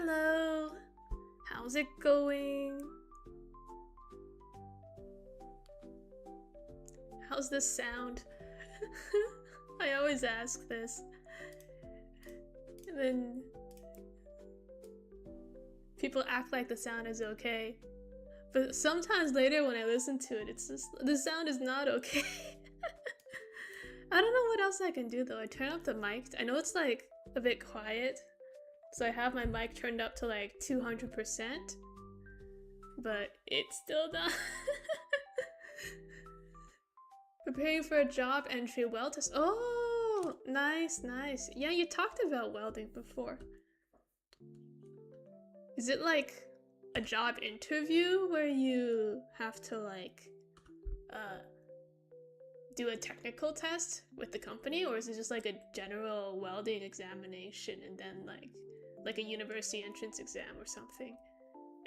Hello, how's it going? How's this sound? I always ask this. And then people act like the sound is okay. But sometimes later when I listen to it, it's just, the sound is not okay. I don't know what else I can do though. I turn up the mic. I know it's like a bit quiet. So I have my mic turned up to like 200%. But it's still not. Preparing for a job entry weld test. Oh, nice. Yeah, you talked about welding before. Is it like a job interview where you have to like do a technical test with the company, or is it just like a general welding examination and then like a university entrance exam or something?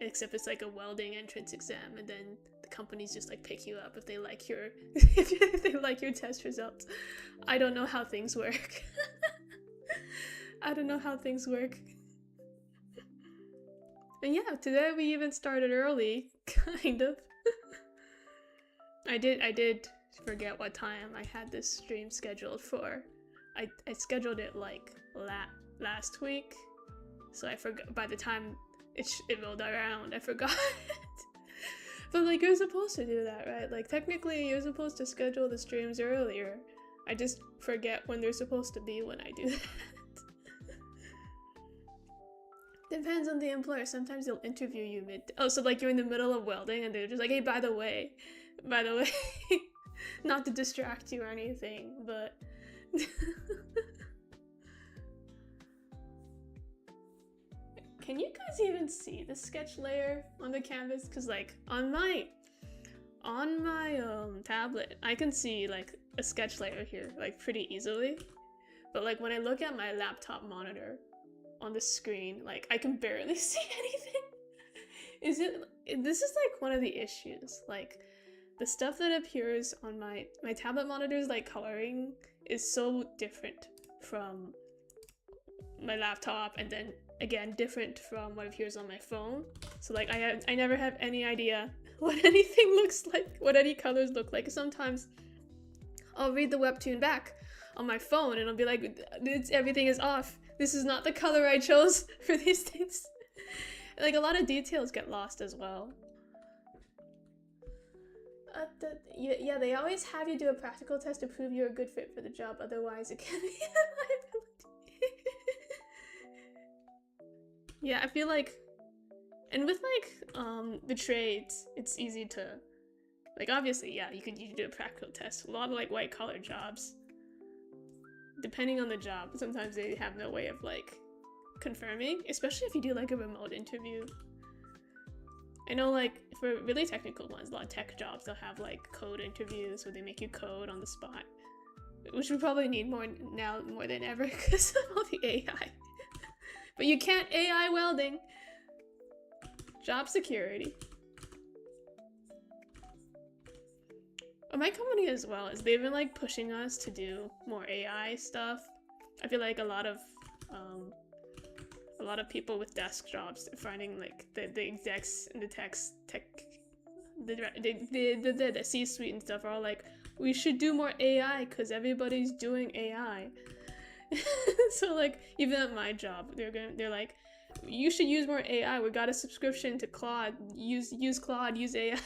Except it's like a welding entrance exam, and then the companies just like pick you up if they like your if they like your test results. I don't know how things work. I don't know how things work. And yeah, today we even started early, kind of. I did forget what time I had this stream scheduled for. I scheduled it like last week, so I forgot. By the time it rolled around, I forgot. But like, you're supposed to do that, right? Like, technically you're supposed to schedule the streams earlier. I just forget when they're supposed to be when I do that. Depends on the employer. Sometimes they'll interview you so like you're in the middle of welding and they're just like, hey, by the way, not to distract you or anything, but can you guys even see the sketch layer on the canvas? Because like on my tablet, I can see like a sketch layer here like pretty easily, but like when I look at my laptop monitor on the screen, like I can barely see anything. This is like one of the issues. Like the stuff that appears on my tablet monitor's like coloring is so different from my laptop, and then again different from what appears on my phone. So like I never have any idea what anything looks like, what any colors look like. Sometimes I'll read the webtoon back on my phone and I'll be like, everything is off. This is not the color I chose for these things. Like a lot of details get lost as well. Yeah, they always have you do a practical test to prove you're a good fit for the job. Otherwise, it can be a liability. Yeah, I feel like, and with like the trades, it's easy to, like, obviously, yeah, you do a practical test. A lot of like white collar jobs, depending on the job, sometimes they have no way of like confirming, especially if you do like a remote interview. I know like for really technical ones, a lot of tech jobs, they'll have like code interviews where they make you code on the spot, which we probably need more now more than ever because of all the AI. But you can't AI welding. Job security. My company as well is they've been like pushing us to do more AI stuff. I feel like a lot of people with desk jobs are finding like the execs in the the C-suite and stuff are all like, we should do more AI because everybody's doing AI. So like even at my job, they're like, you should use more AI. We got a subscription to Claude. Use Claude. Use AI.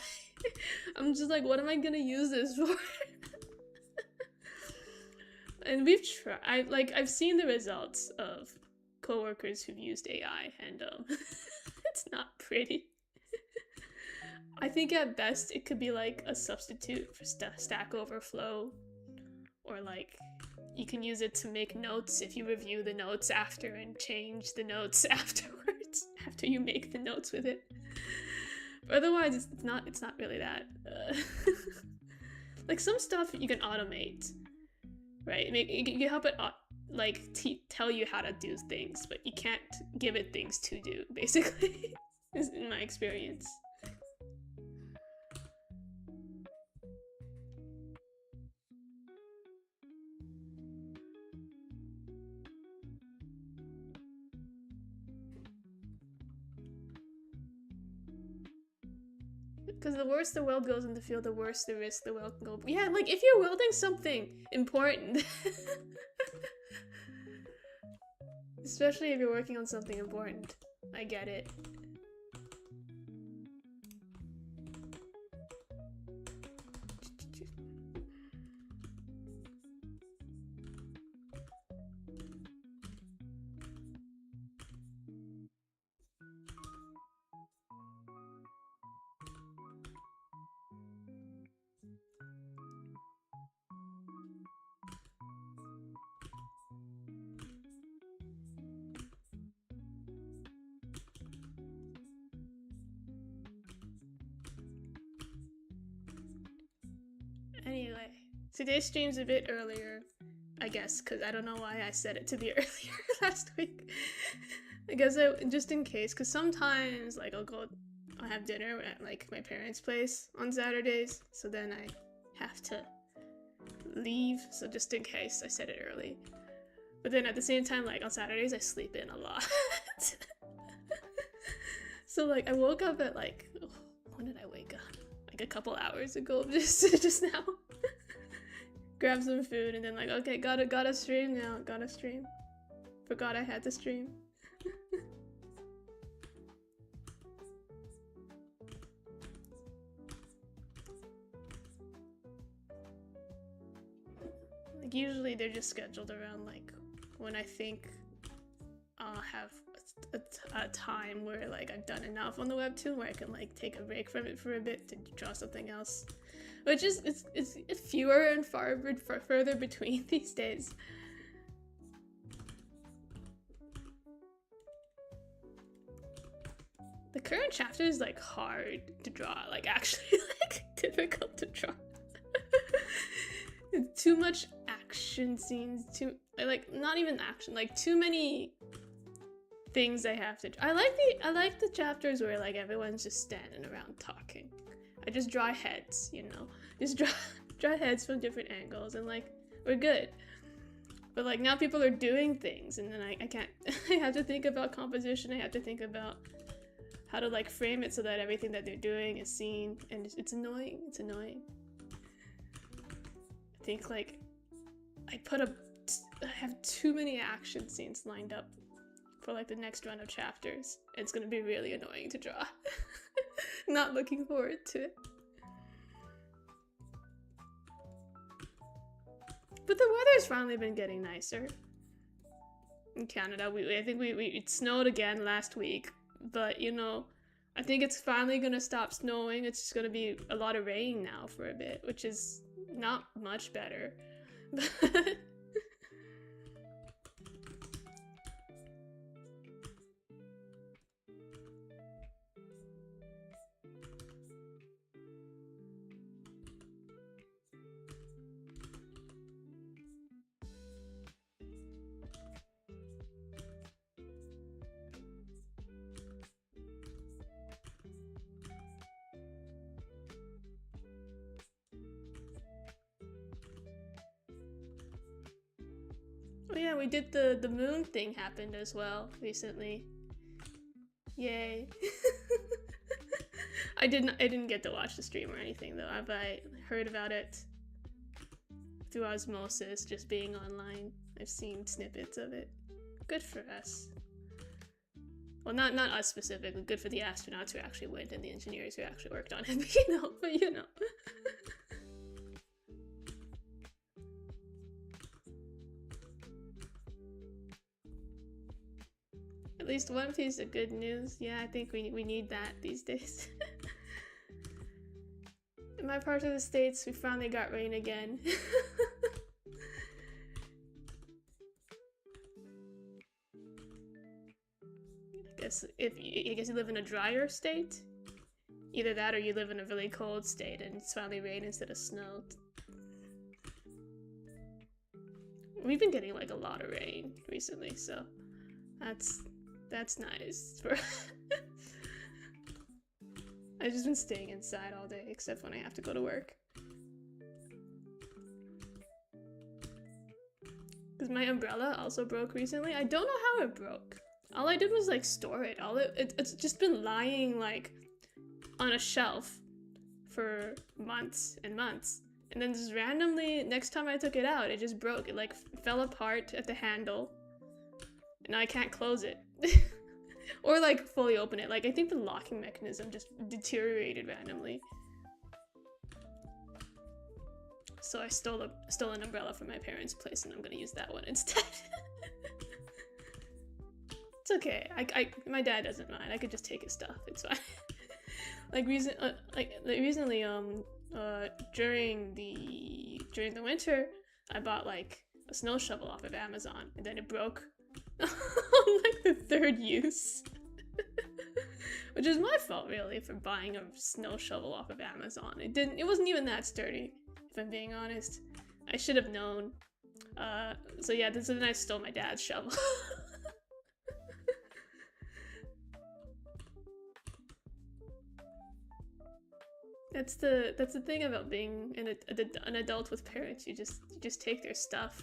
I'm just like, what am I gonna use this for? And we've tried. I've seen the results of coworkers who've used AI, and it's not pretty. I think at best it could be like a substitute for Stack Overflow, or like you can use it to make notes if you review the notes after and change the notes afterwards after you make the notes with it. But otherwise, it's not really that. Like some stuff you can automate, right? You can help it like tell you how to do things, but you can't give it things to do. Basically, is in my experience. Because the worse the weld goes in the field, the worse the risk the weld can go. Yeah, like if you're welding something important, especially if you're working on something important, I get it. Anyway, today's stream's a bit earlier, I guess, because I don't know why I said it to be earlier last week. I guess just in case, because sometimes, like, I'll have dinner at, like, my parents' place on Saturdays, so then I have to leave, so just in case, I said it early. But then at the same time, like, on Saturdays, I sleep in a lot. So, like, I woke up at, like, when did I wake up? Like a couple hours ago, just now. Grab some food and then like, okay, gotta stream now, gotta stream. Forgot I had to stream. Like usually they're just scheduled around like when I think I'll have a time where like I've done enough on the webtoon where I can like take a break from it for a bit to draw something else, which is it's fewer and further between these days. The current chapter is like hard to draw, like actually like difficult to draw. Too much action scenes, like not even action, like too many things I have to. I like the chapters where like everyone's just standing around talking. I just draw heads, you know, just draw heads from different angles, and like we're good. But like now people are doing things, and then I can't. I have to think about composition. I have to think about how to like frame it so that everything that they're doing is seen, and it's annoying. It's annoying. I think like I have too many action scenes lined up for like the next run of chapters. It's gonna be really annoying to draw. Not looking forward to it. But the weather's finally been getting nicer in Canada. I think it snowed again last week, but you know, I think it's finally gonna stop snowing. It's just gonna be a lot of rain now for a bit, which is not much better. Oh yeah, we did the moon thing happened as well recently. Yay. I didn't get to watch the stream or anything though, but I heard about it through osmosis, just being online. I've seen snippets of it. Good for us. Well, not us specifically, good for the astronauts who actually went and the engineers who actually worked on it, but you know. At least one piece of good news. Yeah, I think we need that these days. In my part of the States, we finally got rain again. I guess you live in a drier state. Either that or you live in a really cold state and it's finally rain instead of snow. We've been getting like a lot of rain recently, so that's nice. I've just been staying inside all day, except when I have to go to work. Because my umbrella also broke recently. I don't know how it broke. All I did was like store it. It's just been lying like on a shelf for months and months. And then just randomly, next time I took it out, it just broke. It like fell apart at the handle. And now I can't close it. Or like fully open it. Like I think the locking mechanism just deteriorated randomly. So I stole an umbrella from my parents' place and I'm gonna use that one instead. It's okay. My dad doesn't mind. I could just take his stuff. It's fine. Recently, during the winter, I bought like a snow shovel off of Amazon, and then it broke on like the third use, which is my fault really for buying a snow shovel off of Amazon. It wasn't even that sturdy, if I'm being honest. I should have known. So yeah, then I stole my dad's shovel. That's the thing about being an adult with parents. You just take their stuff.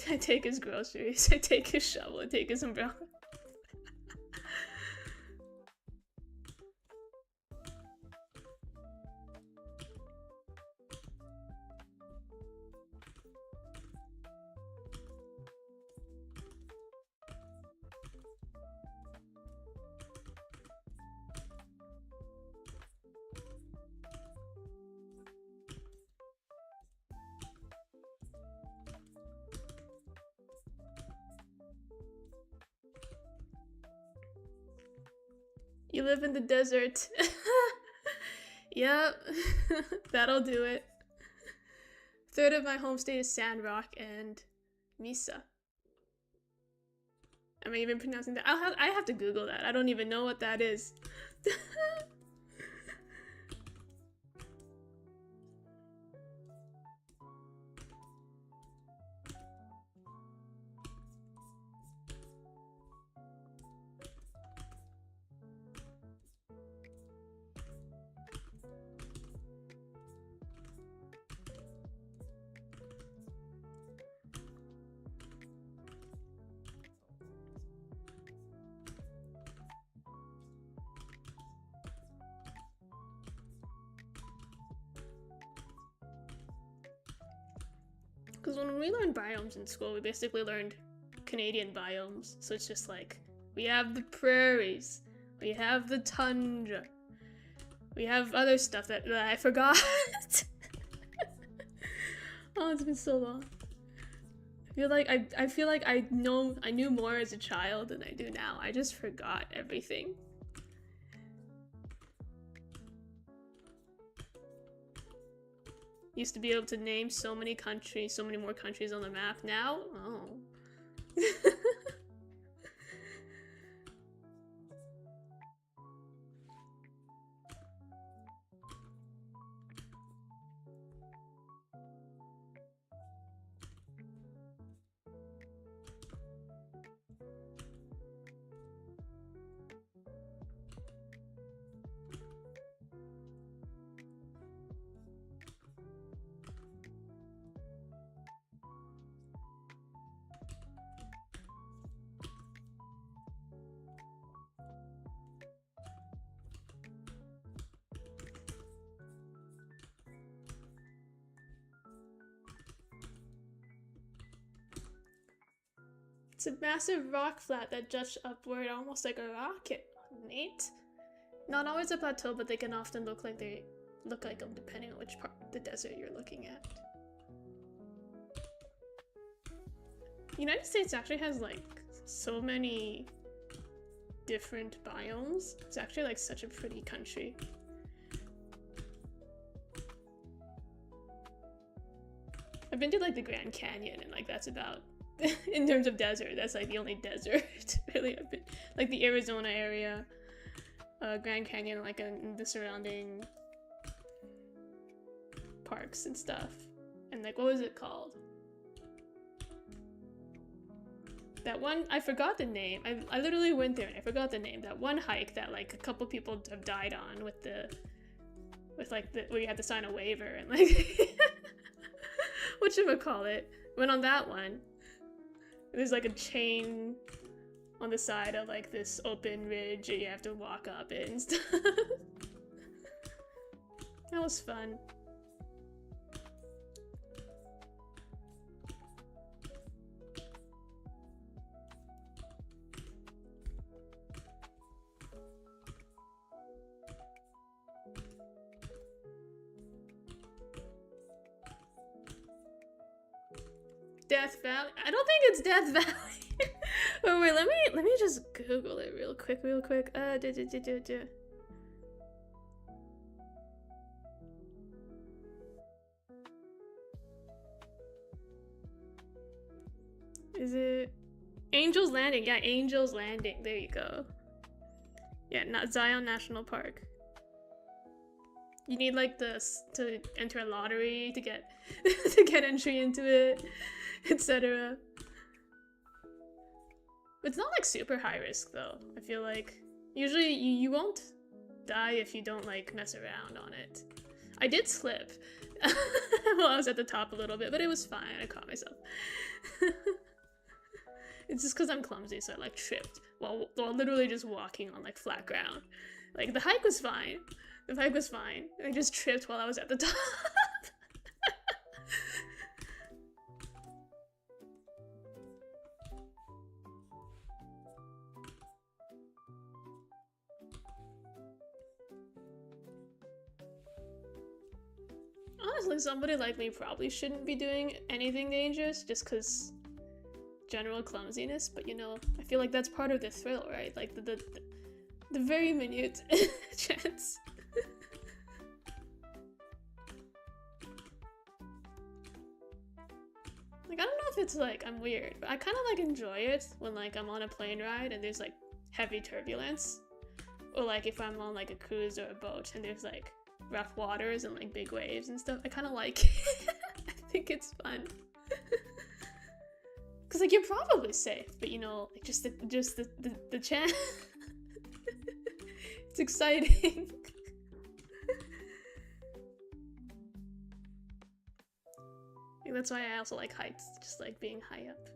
I take his groceries. I take his shovel. I take his umbrella. You live in the desert. Yep, that'll do it. Third of my home state is Sandrock and Mesa. Am I even pronouncing that? I have to Google that. I don't even know what that is. Because when we learned biomes in school, we basically learned Canadian biomes. So it's just like, we have the prairies, we have the tundra, we have other stuff that I forgot. Oh, it's been so long. I feel like I knew more as a child than I do now. I just forgot everything. Used to be able to name so many countries, so many more countries on the map. Now, oh. It's a massive rock flat that juts upward almost like a rocket. Neat. Not always a plateau, but they can often look like them depending on which part of the desert you're looking at. The United States actually has like so many different biomes. It's actually like such a pretty country. I've been to like the Grand Canyon and like that's about in terms of desert, that's like the only desert really I've been, like the Arizona area, Grand Canyon, like in the surrounding parks and stuff. And like, what was it called? That one, I forgot the name. I literally went there and I forgot the name. That one hike that like a couple people have died on with where you had to sign a waiver and like whatchamacallit. Went on that one. There's like a chain on the side of like this open ridge and you have to walk up it and stuff. That was fun. Death Valley? I don't think it's Death Valley. Oh wait, let me just Google it real quick. Is it Angel's Landing? Yeah, Angel's Landing. There you go. Yeah, not Zion National Park. You need like this to enter a lottery to get to get entry into it, etc. It's not like super high risk though. I feel like usually you won't die if you don't like mess around on it. I did slip while I was at the top a little bit, but it was fine. I caught myself. It's just because I'm clumsy, so I like tripped while literally just walking on like flat ground. Like the hike was fine. The hike was fine. I just tripped while I was at the top. Honestly, somebody like me probably shouldn't be doing anything dangerous just because general clumsiness, but you know, I feel like that's part of the thrill, right? Like the very minute chance. Like, I don't know if it's like I'm weird, but I kind of like enjoy it when like I'm on a plane ride and there's like heavy turbulence, or like if I'm on like a cruise or a boat and there's like rough waters and like big waves and stuff. I kind of like it. I think it's fun. Cause like you're probably safe, but you know, like just the chance. It's exciting. I think that's why I also like heights, just like being high up.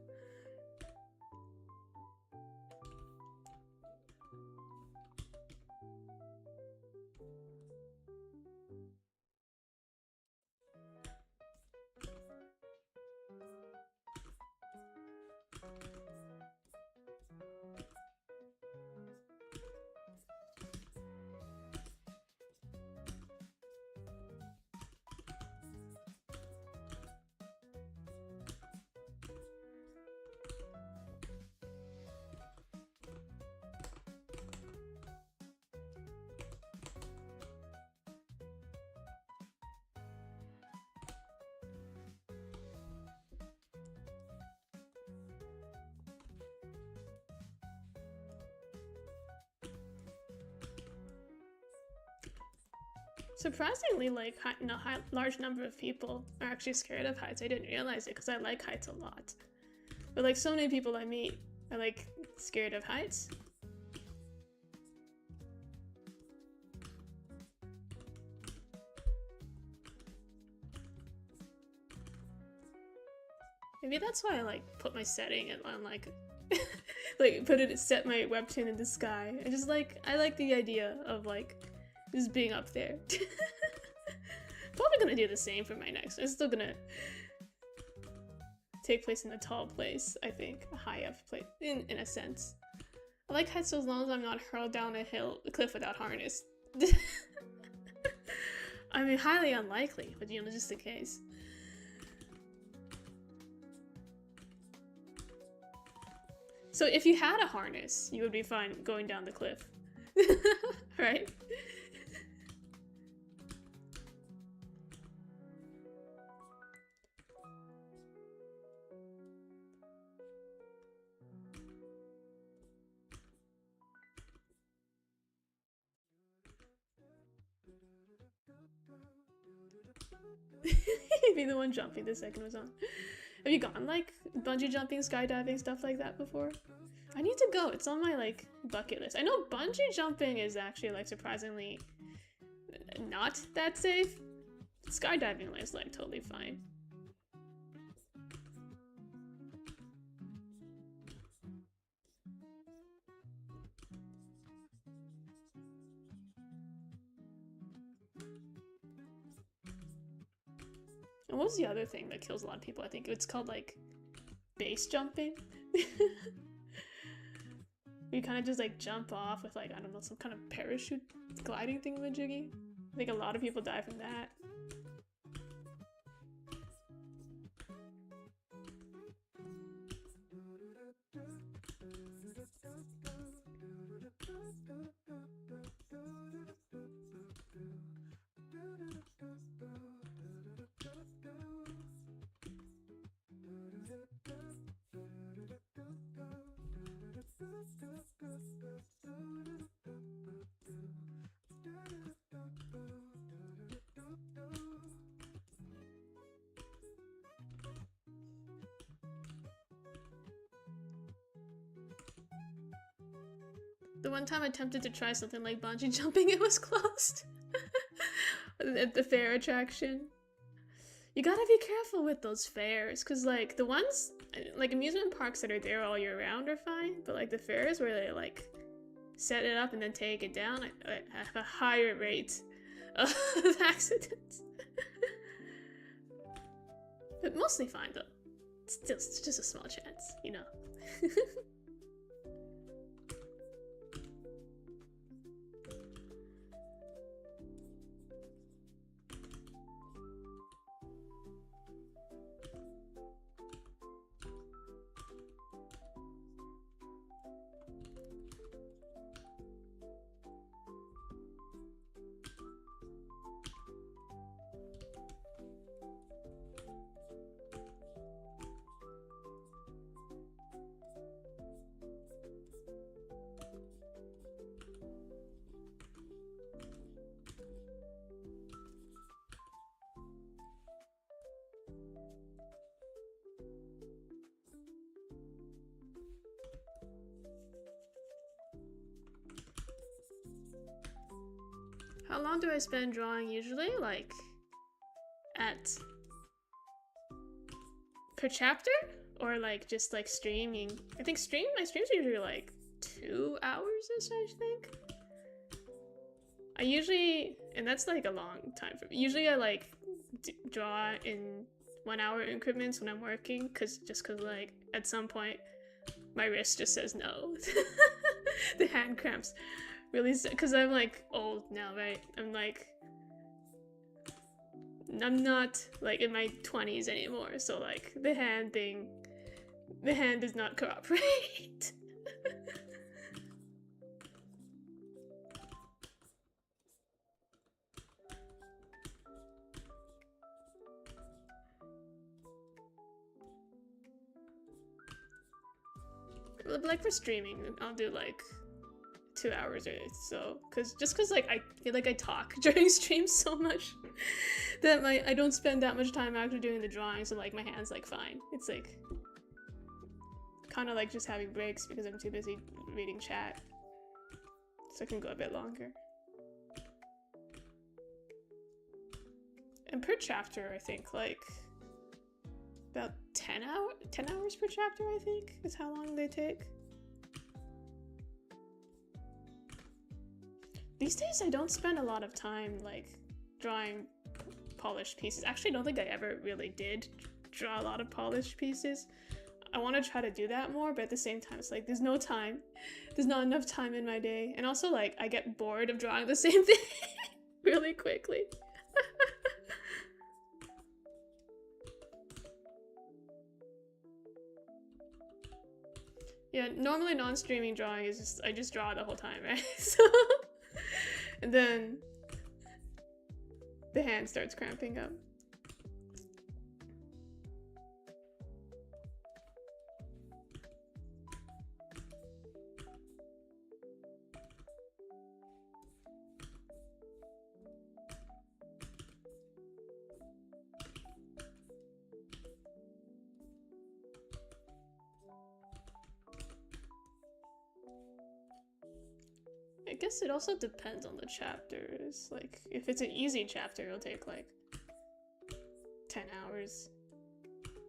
Surprisingly, like large number of people are actually scared of heights. I didn't realize it because I like heights a lot. But like so many people I meet are like scared of heights. Maybe that's why I like put my setting on like like set my webtoon in the sky. I like the idea of like just being up there. Probably gonna do the same for my next. It's still gonna take place in a tall place, I think. A high up place, in a sense. I like heights so as long as I'm not hurled down a cliff without harness. I mean, highly unlikely, but you know, just in case. So if you had a harness, you would be fine going down the cliff. Right? Be the one jumping the second was on. Have you gone like bungee jumping, skydiving, stuff like that before? I need to go. It's on my like bucket list. I know bungee jumping is actually like surprisingly not that safe. Skydiving is like totally fine. And what was the other thing that kills a lot of people? I think it's called like base jumping. You kind of just like jump off with like, I don't know, some kind of parachute gliding thingamajiggy. I think a lot of people die from that. The one time I attempted to try something like bungee jumping, it was closed. At the fair attraction. You gotta be careful with those fairs, because like the ones, like amusement parks that are there all year round are fine, but like the fairs where they like set it up and then take it down, I have a higher rate of accidents. But mostly fine though. Still, it's just a small chance, you know. How long do I spend drawing usually? Like, per chapter? Or like, just like streaming? I think my streams are usually like 2 hours-ish, I think. I usually, and that's like a long time for me. Usually I like draw in 1 hour increments when I'm working, just cause like, at some point, my wrist just says no. The hand cramps. Really, because I'm like old now, right? I'm not like in my 20s anymore, so like the hand does not cooperate. Like for streaming, I'll do like 2 hours or so, cause like I feel like I talk during streams so much that I don't spend that much time actually doing the drawing, so like my hand's like fine. It's like kind of like just having breaks because I'm too busy reading chat, so I can go a bit longer. And per chapter, I think like about 10 hours per chapter, I think, is how long they take. These days I don't spend a lot of time like drawing polished pieces. Actually, I don't think I ever really did draw a lot of polished pieces. I want to try to do that more, but at the same time it's like there's no time. There's not enough time in my day. And also like I get bored of drawing the same thing really quickly. Yeah, normally non-streaming drawing is just, I just draw the whole time, right? So, and then the hand starts cramping up. I guess it also depends on the chapters. Like, if it's an easy chapter, it'll take like 10 hours.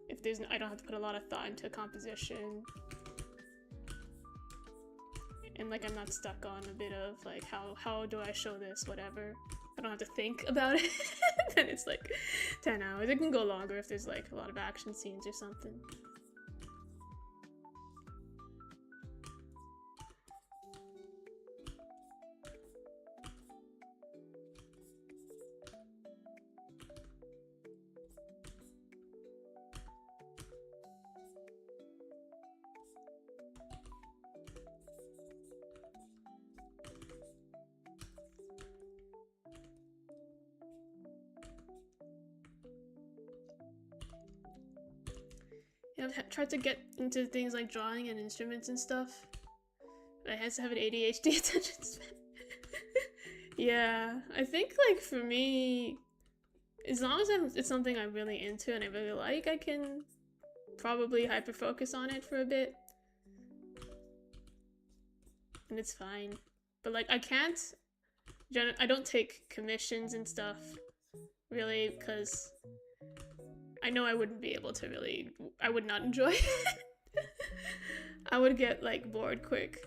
If there's I don't have to put a lot of thought into composition. And like I'm not stuck on a bit of like how do I show this, whatever. I don't have to think about it, then it's like 10 hours. It can go longer if there's like a lot of action scenes or something. Yeah, I've tried to get into things like drawing and instruments and stuff. I had to have an ADHD attention span. Yeah, I think like for me, as long as it's something I'm really into and I really like, I can probably hyper focus on it for a bit. And it's fine. But like I don't take commissions and stuff really because I know I wouldn't be able to really, I would not enjoy it. I would get like bored quick.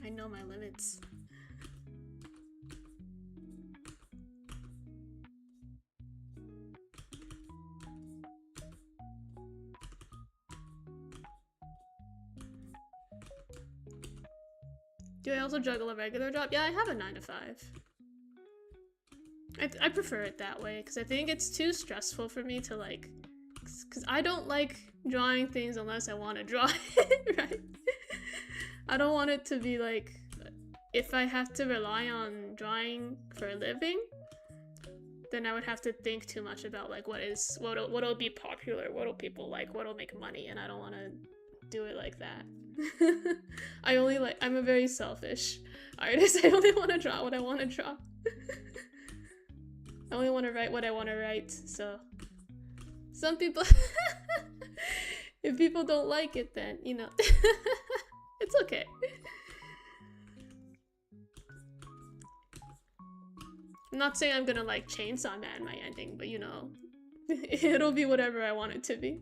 I know my limits. Do I also juggle a regular job? Yeah, I have a 9 to 5. I prefer it that way because I think it's too stressful for me to like, because I don't like drawing things unless I want to draw it, right? I don't want it to be like, if I have to rely on drawing for a living, then I would have to think too much about like what'll be popular, what'll people like, what'll make money, and I don't want to do it like that. I'm a very selfish artist. I only want to draw what I want to draw. I only want to write what I want to write, so some people if people don't like it, then you know it's okay. I'm not saying I'm gonna like Chainsaw Man my ending, but you know it'll be whatever I want it to be.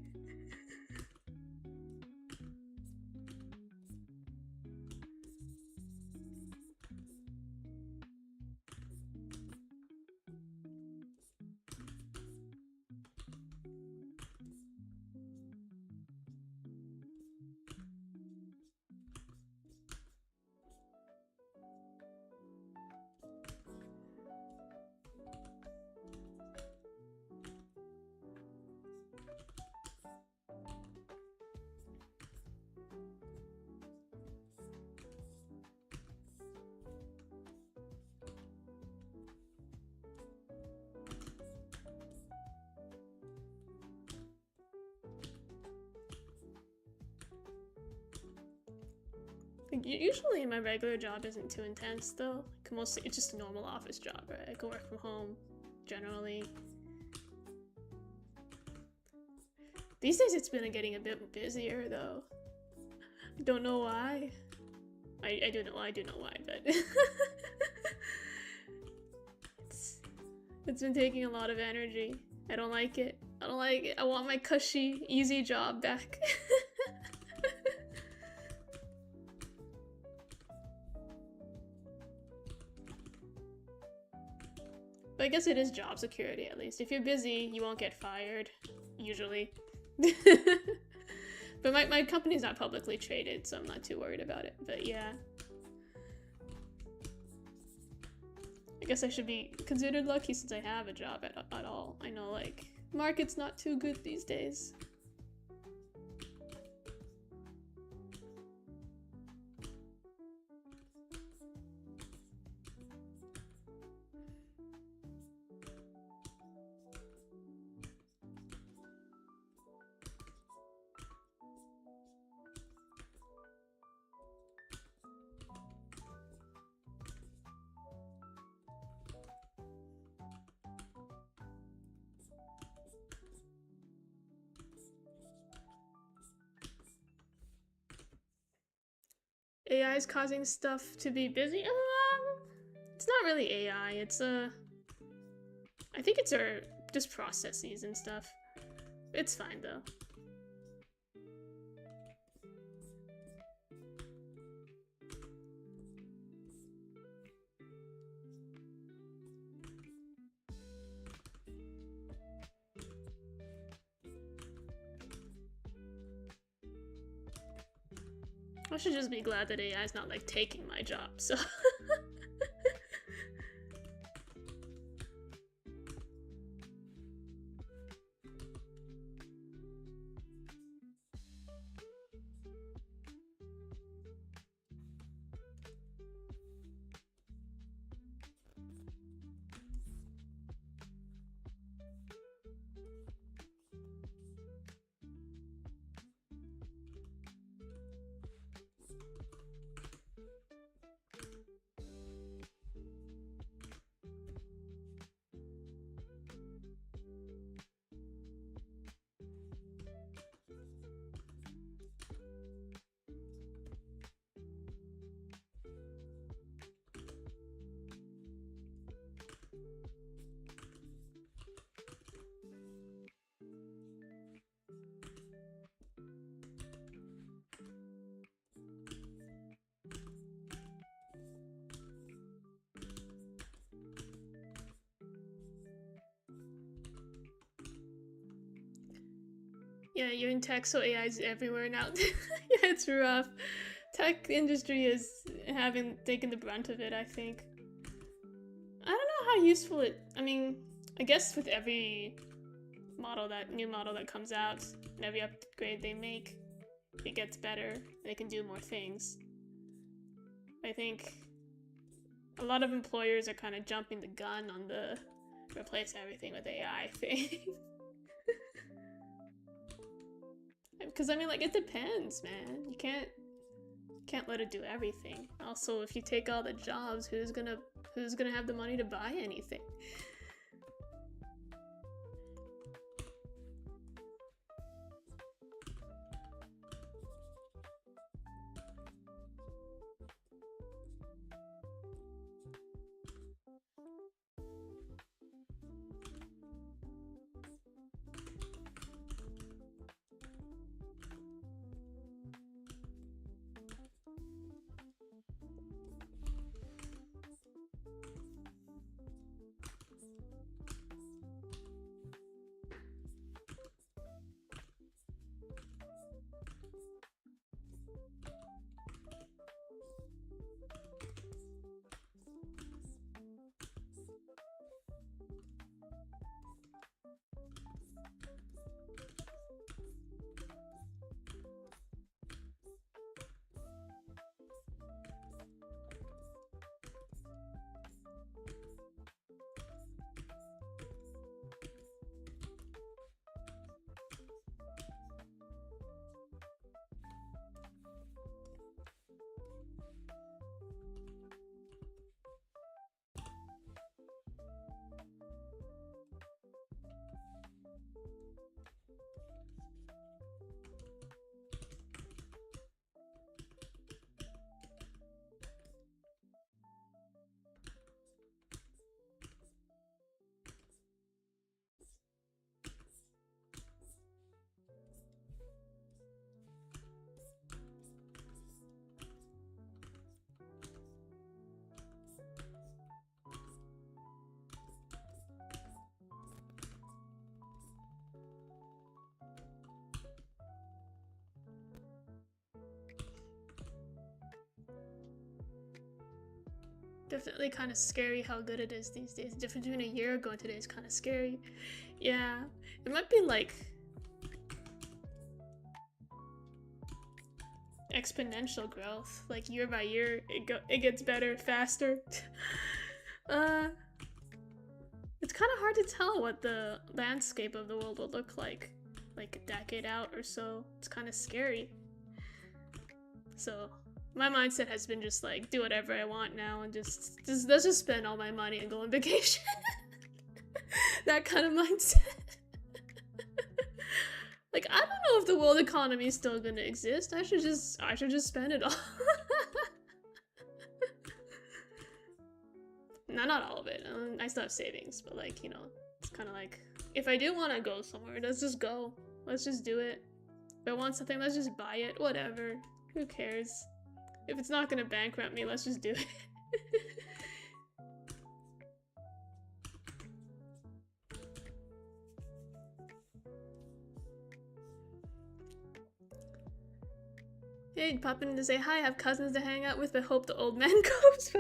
Usually my regular job isn't too intense though. Mostly it's just a normal office job, right? I can work from home generally. These days it's been getting a bit busier though. I don't know why. I do know why, but it's been taking a lot of energy. I don't like it. I don't like it. I want my cushy, easy job back. But I guess it is job security at least. If you're busy, you won't get fired, usually. But my company's not publicly traded, so I'm not too worried about it. But yeah. I guess I should be considered lucky since I have a job at all. I know, like, market's not too good these days. AI is causing stuff to be busy? It's not really AI, it's I think it's our just processes and stuff. It's fine though. I should just be glad that AI is not like taking my job, so. Yeah, you're in tech, so AI is everywhere now. Yeah, it's rough. Tech industry is having taken the brunt of it, I think. I don't know how useful it. I mean, I guess with every new model that comes out, and every upgrade they make, it gets better. They can do more things. I think a lot of employers are kind of jumping the gun on the replace everything with AI thing. Because I mean, like, it depends, man. You can't let it do everything. Also, if you take all the jobs, who's gonna have the money to buy anything? Definitely kind of scary how good it is these days. The difference between a year ago and today is kind of scary. Yeah, it might be like exponential growth. Like year by year, it gets better, faster. It's kind of hard to tell what the landscape of the world will look like a decade out or so. It's kind of scary. So my mindset has been just like do whatever I want now and just let's just spend all my money and go on vacation. That kind of mindset. Like, I don't know if the world economy is still gonna exist. I should just spend it all. No, not all of it. I still have savings, but like, you know, it's kind of like if I do want to go somewhere, let's just go. Let's just do it. If I want something, let's just buy it. Whatever. Who cares? If it's not gonna bankrupt me, let's just do it. Hey, popping in to say hi. I have cousins to hang out with, but hope the old man goes.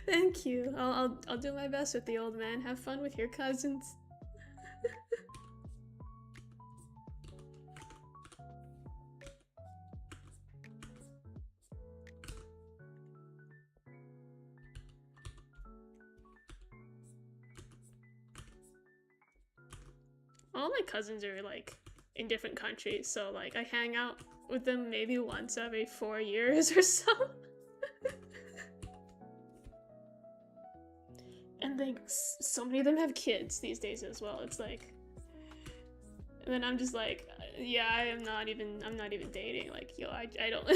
Thank you. I'll do my best with the old man. Have fun with your cousins. All my cousins are like in different countries, so like I hang out with them maybe once every 4 years or so. And like so many of them have kids these days as well. It's like, and then I'm just like, yeah, I'm not even dating. Like, yo, I don't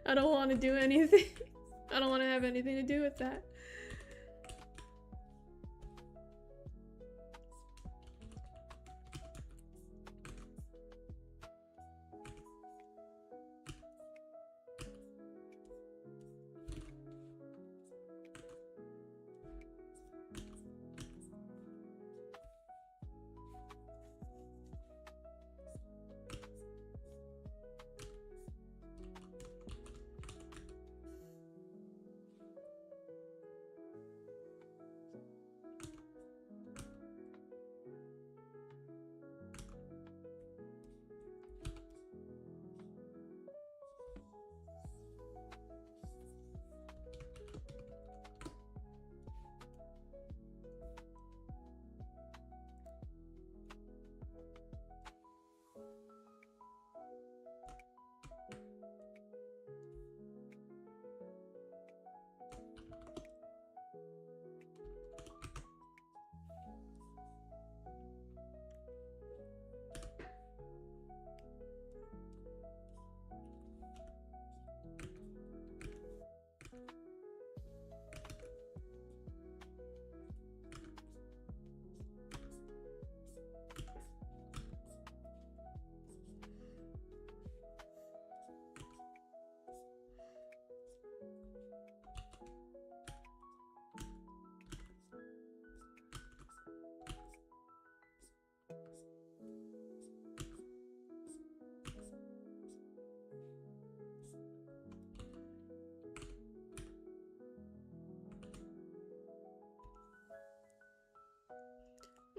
I don't want to do anything. I don't want to have anything to do with that.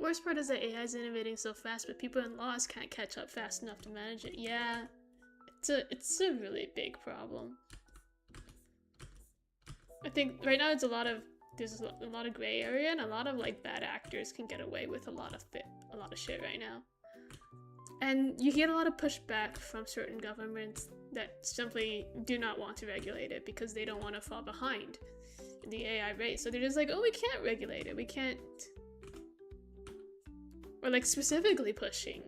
Worst part is that AI is innovating so fast, but people in laws can't catch up fast enough to manage it. Yeah, it's a really big problem. I think right now there's a lot of gray area, and a lot of like bad actors can get away with a lot of shit right now. And you get a lot of pushback from certain governments that simply do not want to regulate it because they don't want to fall behind in the AI race. So they're just like, oh, we can't regulate it. We can't. Or like specifically pushing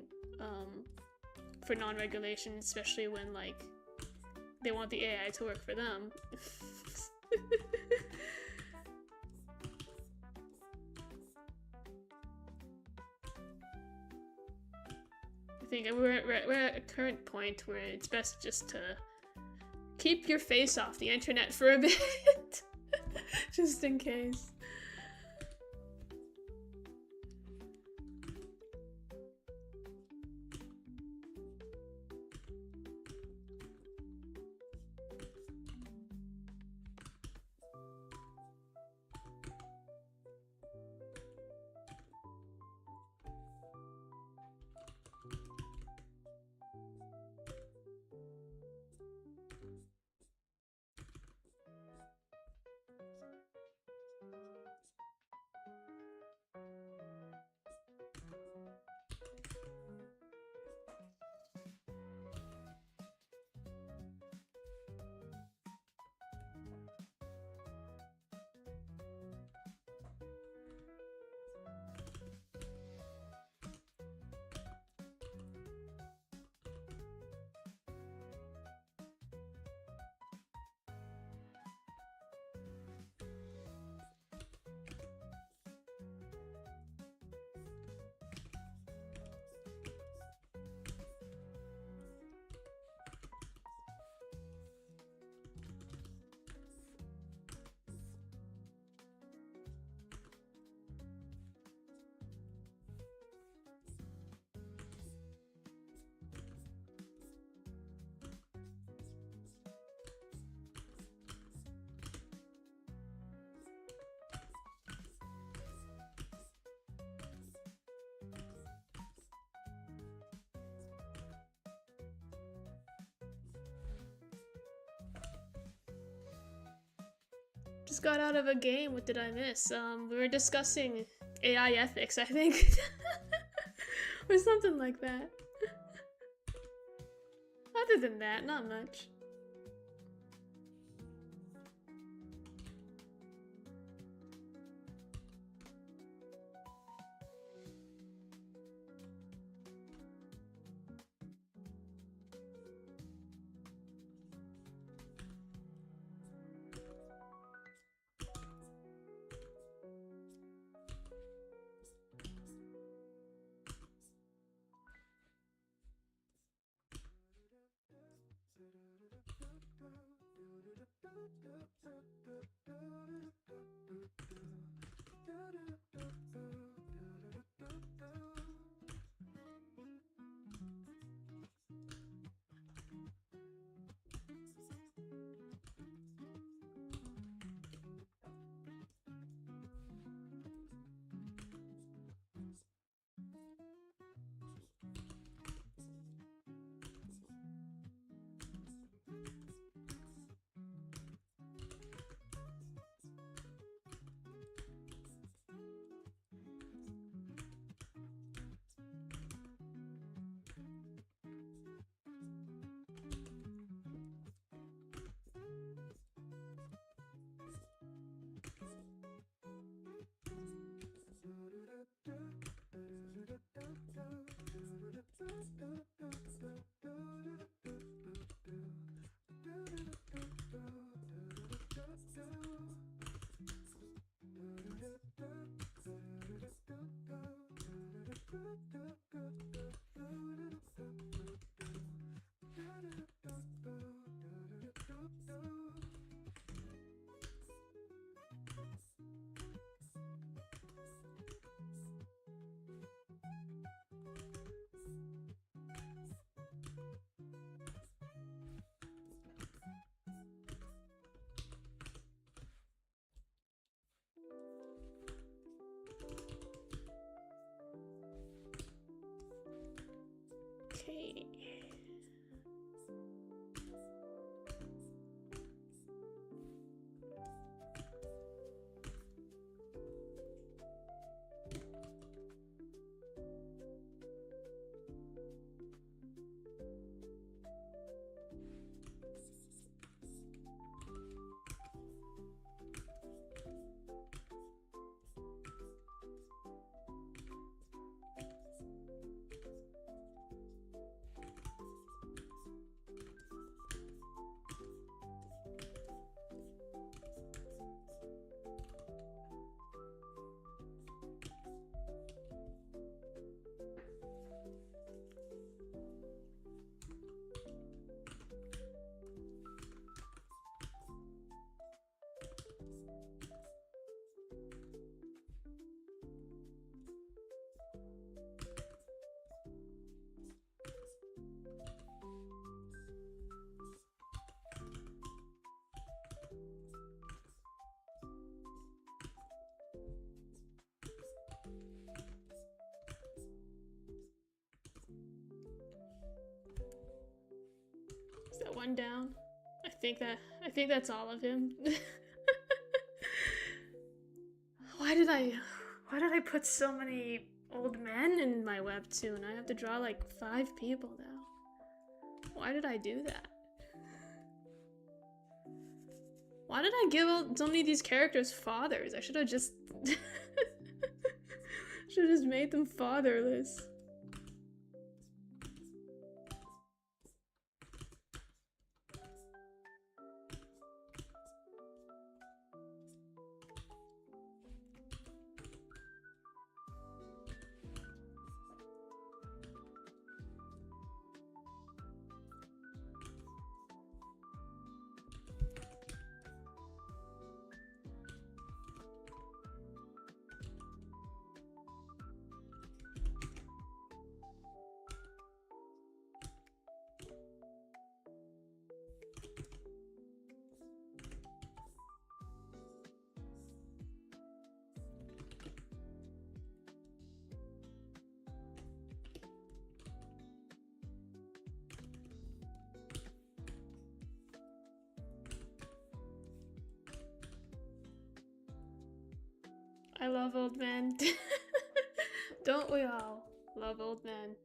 for non-regulation, especially when like they want the AI to work for them. I think we're at a current point where it's best just to keep your face off the internet for a bit, just in case. Just got out of a game. What did I miss? We were discussing AI ethics, I think. Or something like that. Other than that, not much. Okay. Is that one down? I think that's all of him. Why did I put so many old men in my webtoon? I have to draw like 5 people now. Why did I do that? Why did I give so many of these characters fathers? I should have just made them fatherless. I love old men. Don't we all love old men?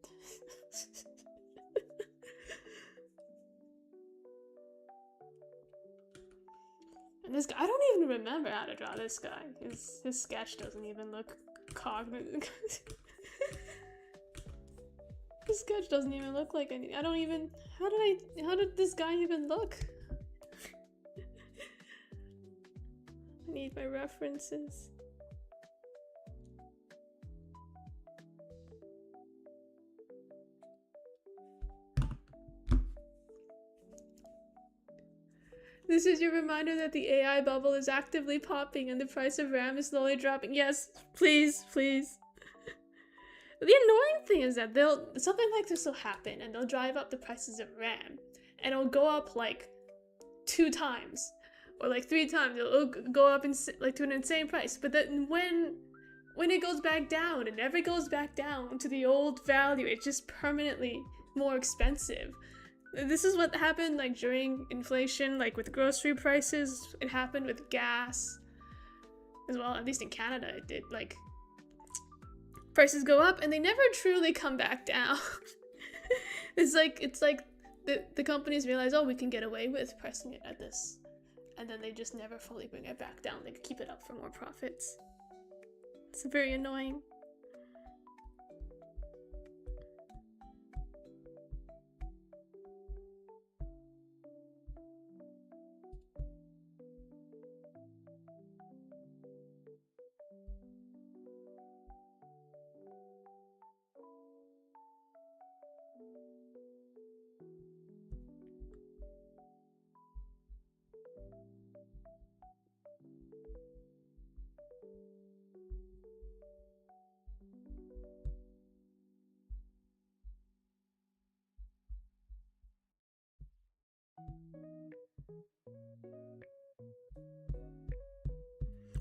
And this guy, I don't even remember how to draw this guy. His sketch doesn't even look cognitive. His sketch doesn't even look like any. I don't even. How did this guy even look? I need my references. This is your reminder that the AI bubble is actively popping and the price of RAM is slowly dropping. Yes, please, please. The annoying thing is that something like this will happen and they'll drive up the prices of RAM and it'll go up like 2 times or like 3 times. It'll go up like to an insane price. But then when it goes back down, it never goes back down to the old value. It's just permanently more expensive. This is what happened like during inflation, like with grocery prices. It happened with gas as well, at least in Canada it did. Like prices go up and they never truly come back down. it's like the companies realize, oh, we can get away with pricing it at this, and then they just never fully bring it back down. They keep it up for more profits. It's very annoying.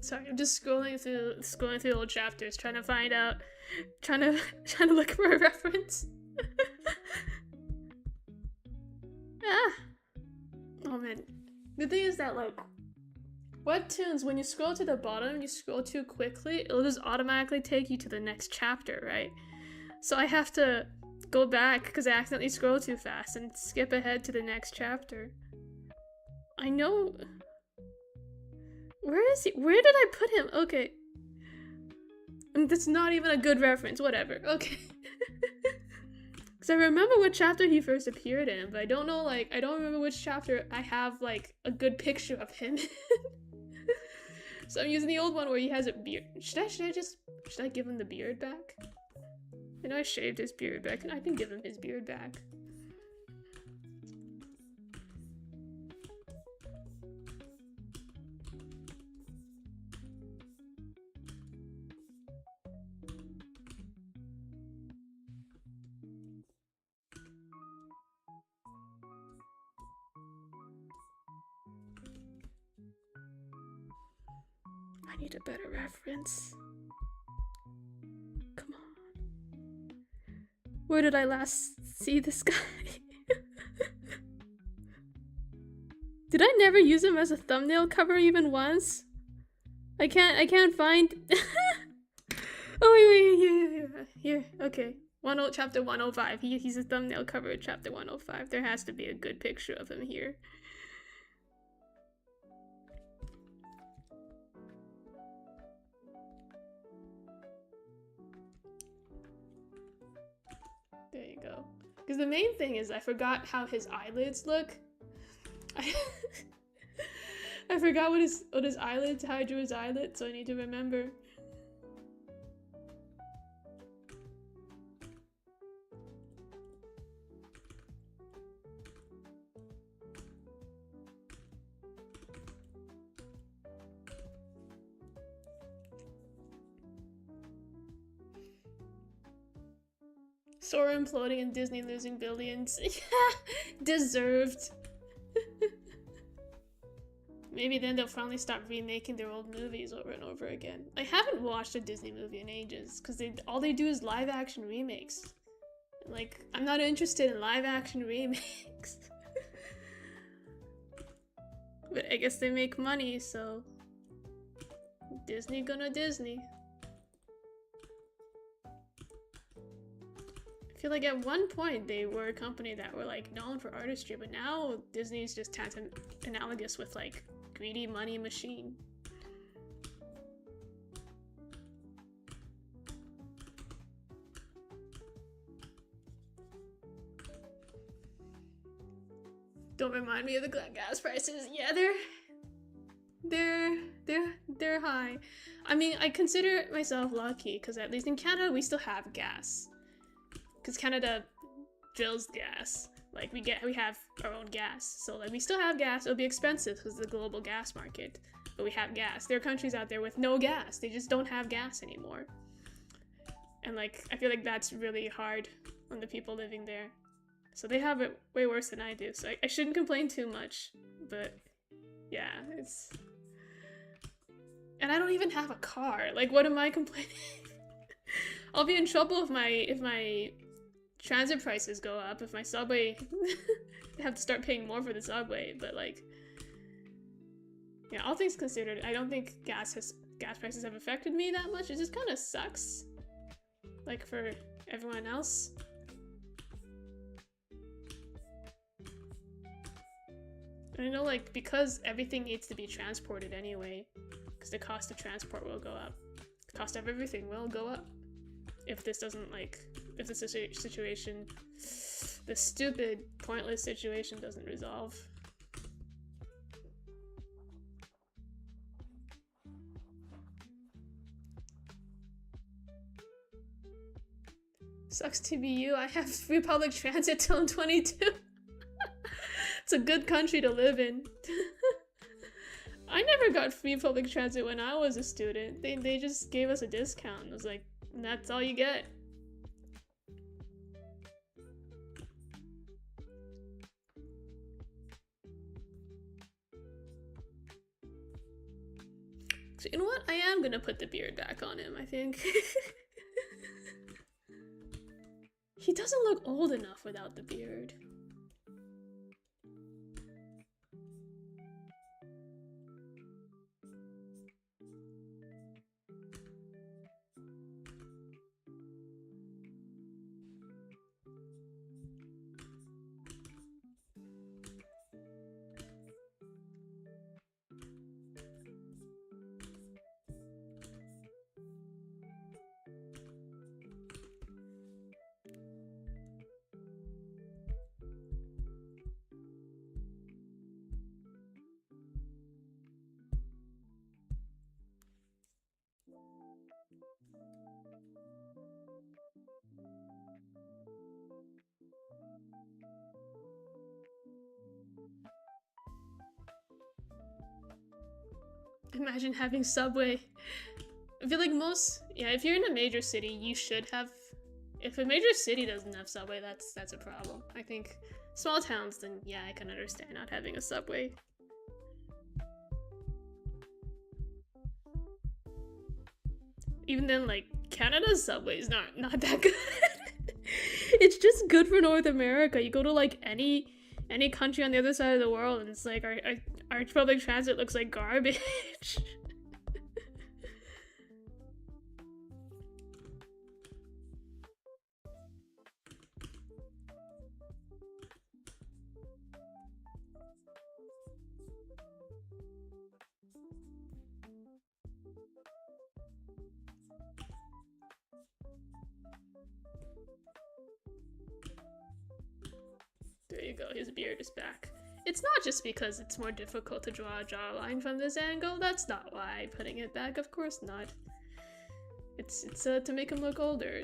Sorry, I'm just scrolling through old chapters, trying to find out, trying to look for a reference. Ah. Oh man, the thing is that like webtoons, when you scroll to the bottom, you scroll too quickly, it'll just automatically take you to the next chapter, right? So I have to go back because I accidentally scrolled too fast and skip ahead to the next chapter. I know. Where is he? Where did I put him? Okay. That's not even a good reference. Whatever. Okay. Because I remember what chapter he first appeared in, but I don't know, like, I don't remember which chapter I have, like, a good picture of him in. So I'm using the old one where he has a beard. Should I give him the beard back? I know I shaved his beard back. I can give him his beard back. I need a better reference. Come on. Where did I last see this guy? Did I never use him as a thumbnail cover even once? I can't find. Oh wait, here. Okay. Chapter 105. He's a thumbnail cover of chapter 105. There has to be a good picture of him here. There you go. Because the main thing is I forgot how his eyelids look. I forgot what his eyelids, how I drew his eyelids, so I need to remember. Sora imploding and Disney losing billions. Deserved. Maybe then they'll finally stop remaking their old movies over and over again. I haven't watched a Disney movie in ages because all they do is live action remakes. Like, I'm not interested in live action remakes. But I guess they make money, so Disney gonna Disney. I feel like at one point they were a company that were like known for artistry, but now Disney's just analogous with like greedy money machine. Don't remind me of the gas prices. Yeah, they're high. I mean, I consider myself lucky because at least in Canada we still have gas. Because Canada drills gas. Like we have our own gas, so like we still have gas. It'll be expensive because of the global gas market, but we have gas. There are countries out there with no gas. They just don't have gas anymore. And like I feel like that's really hard on the people living there. So they have it way worse than I do, so I shouldn't complain too much, but yeah, it's... And I don't even have a car, like what am I complaining? I'll be in trouble if my transit prices go up, if my subway... I have to start paying more for the subway, but like... Yeah, all things considered, I don't think gas prices have affected me that much, it just kind of sucks. Like for everyone else. I know, like, because everything needs to be transported anyway, because the cost of transport will go up. The cost of everything will go up. If this doesn't, like, if the situation, the stupid, pointless situation doesn't resolve. Sucks to be you, I have free public transit till I'm 22. It's a good country to live in. I never got free public transit when I was a student. They just gave us a discount. It was like, that's all you get. So you know what? I am gonna put the beard back on him, I think. He doesn't look old enough without the beard. Imagine having subway. I feel like if you're in a major city, you should have. If a major city doesn't have subway, that's a problem. I think small towns, then yeah, I can understand not having a subway. Even then, like Canada's subway is not that good. It's just good for North America. You go to like any country on the other side of the world, and it's like our public transit looks like garbage. There you go, his beard is back. It's not just because it's more difficult to draw a jawline from this angle. That's not why I'm putting it back, of course not. It's to make him look older.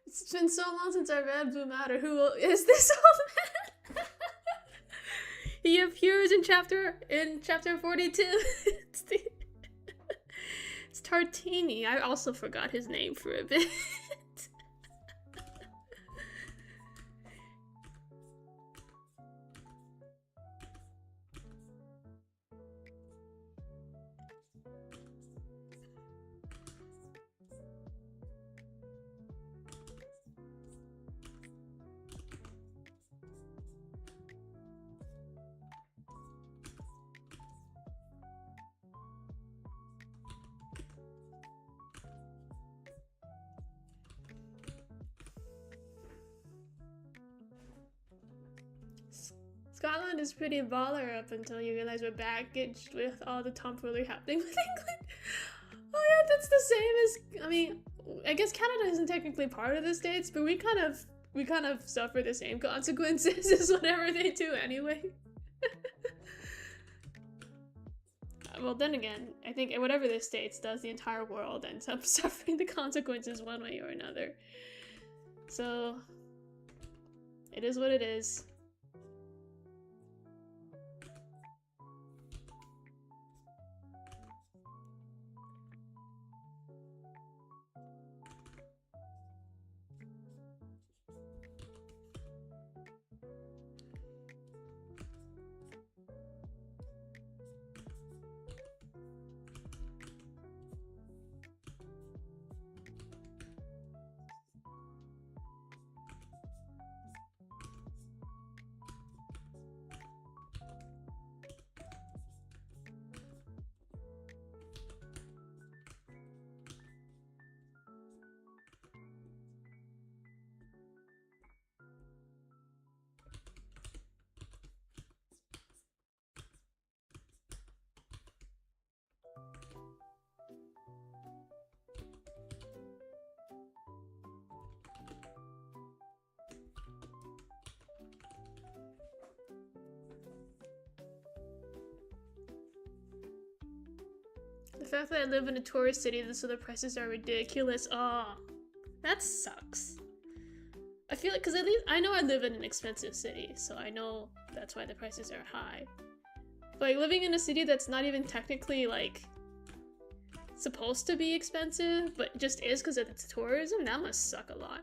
It's been so long since I read Blue Matter. Who is this old man? He appears in chapter 42. It's Tartini. I also forgot his name for a bit. Scotland is pretty baller up until you realize we're baggaged with all the tomfoolery happening with England. Oh yeah, that's the same as, I mean, I guess Canada isn't technically part of the States, but we kind of suffer the same consequences as whatever they do anyway. Well, then again, I think whatever the States does, the entire world ends up suffering the consequences one way or another. So, it is what it is. The fact that I live in a tourist city, so the prices are ridiculous. Oh, that sucks. I feel like, because at least I know I live in an expensive city, so I know that's why the prices are high. But like living in a city that's not even technically like supposed to be expensive, but just is because of its tourism, that must suck a lot.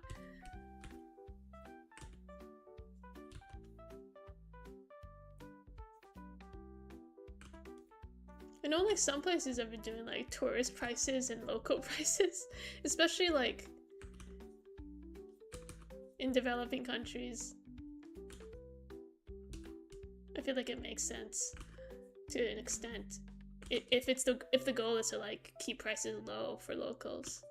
I know like some places have been doing like tourist prices and local prices, especially like in developing countries. I feel like it makes sense to an extent if the goal is to like keep prices low for locals.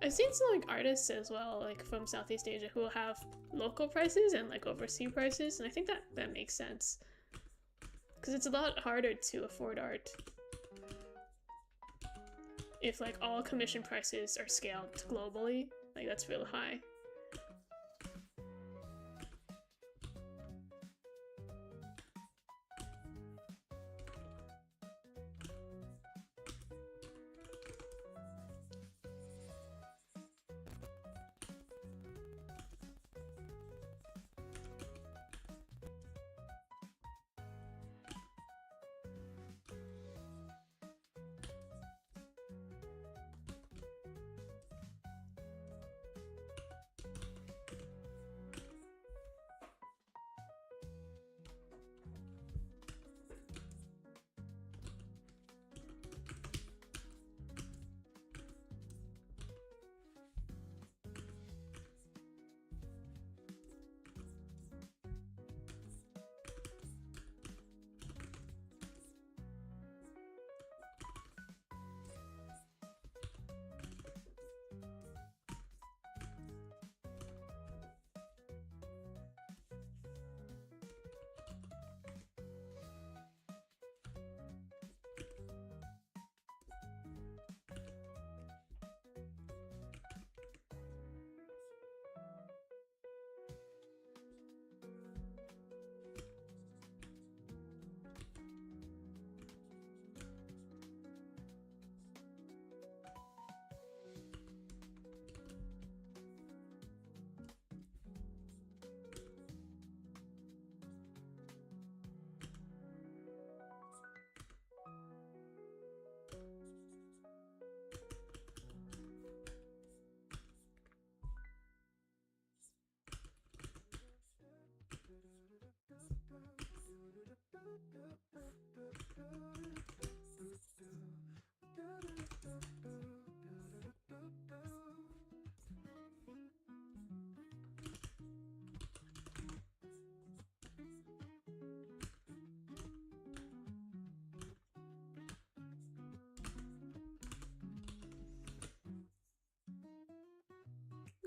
I've seen some like artists as well, like from Southeast Asia, who will have local prices and like overseas prices, and I think that makes sense. Because it's a lot harder to afford art if like all commission prices are scaled globally. Like that's real high.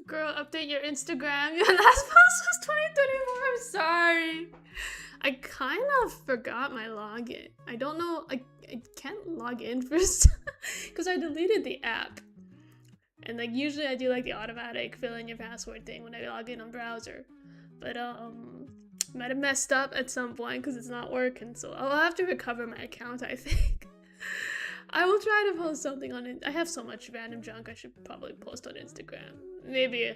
Girl, update your Instagram. Your last post was 2024. I'm sorry. I kind of forgot my login. I don't know. I can't log in first because I deleted the app. And like usually I do like the automatic fill in your password thing when I log in on browser. But might have messed up at some point because it's not working. So I'll have to recover my account, I think. I will try to post something on it. I have so much random junk I should probably post on Instagram. Maybe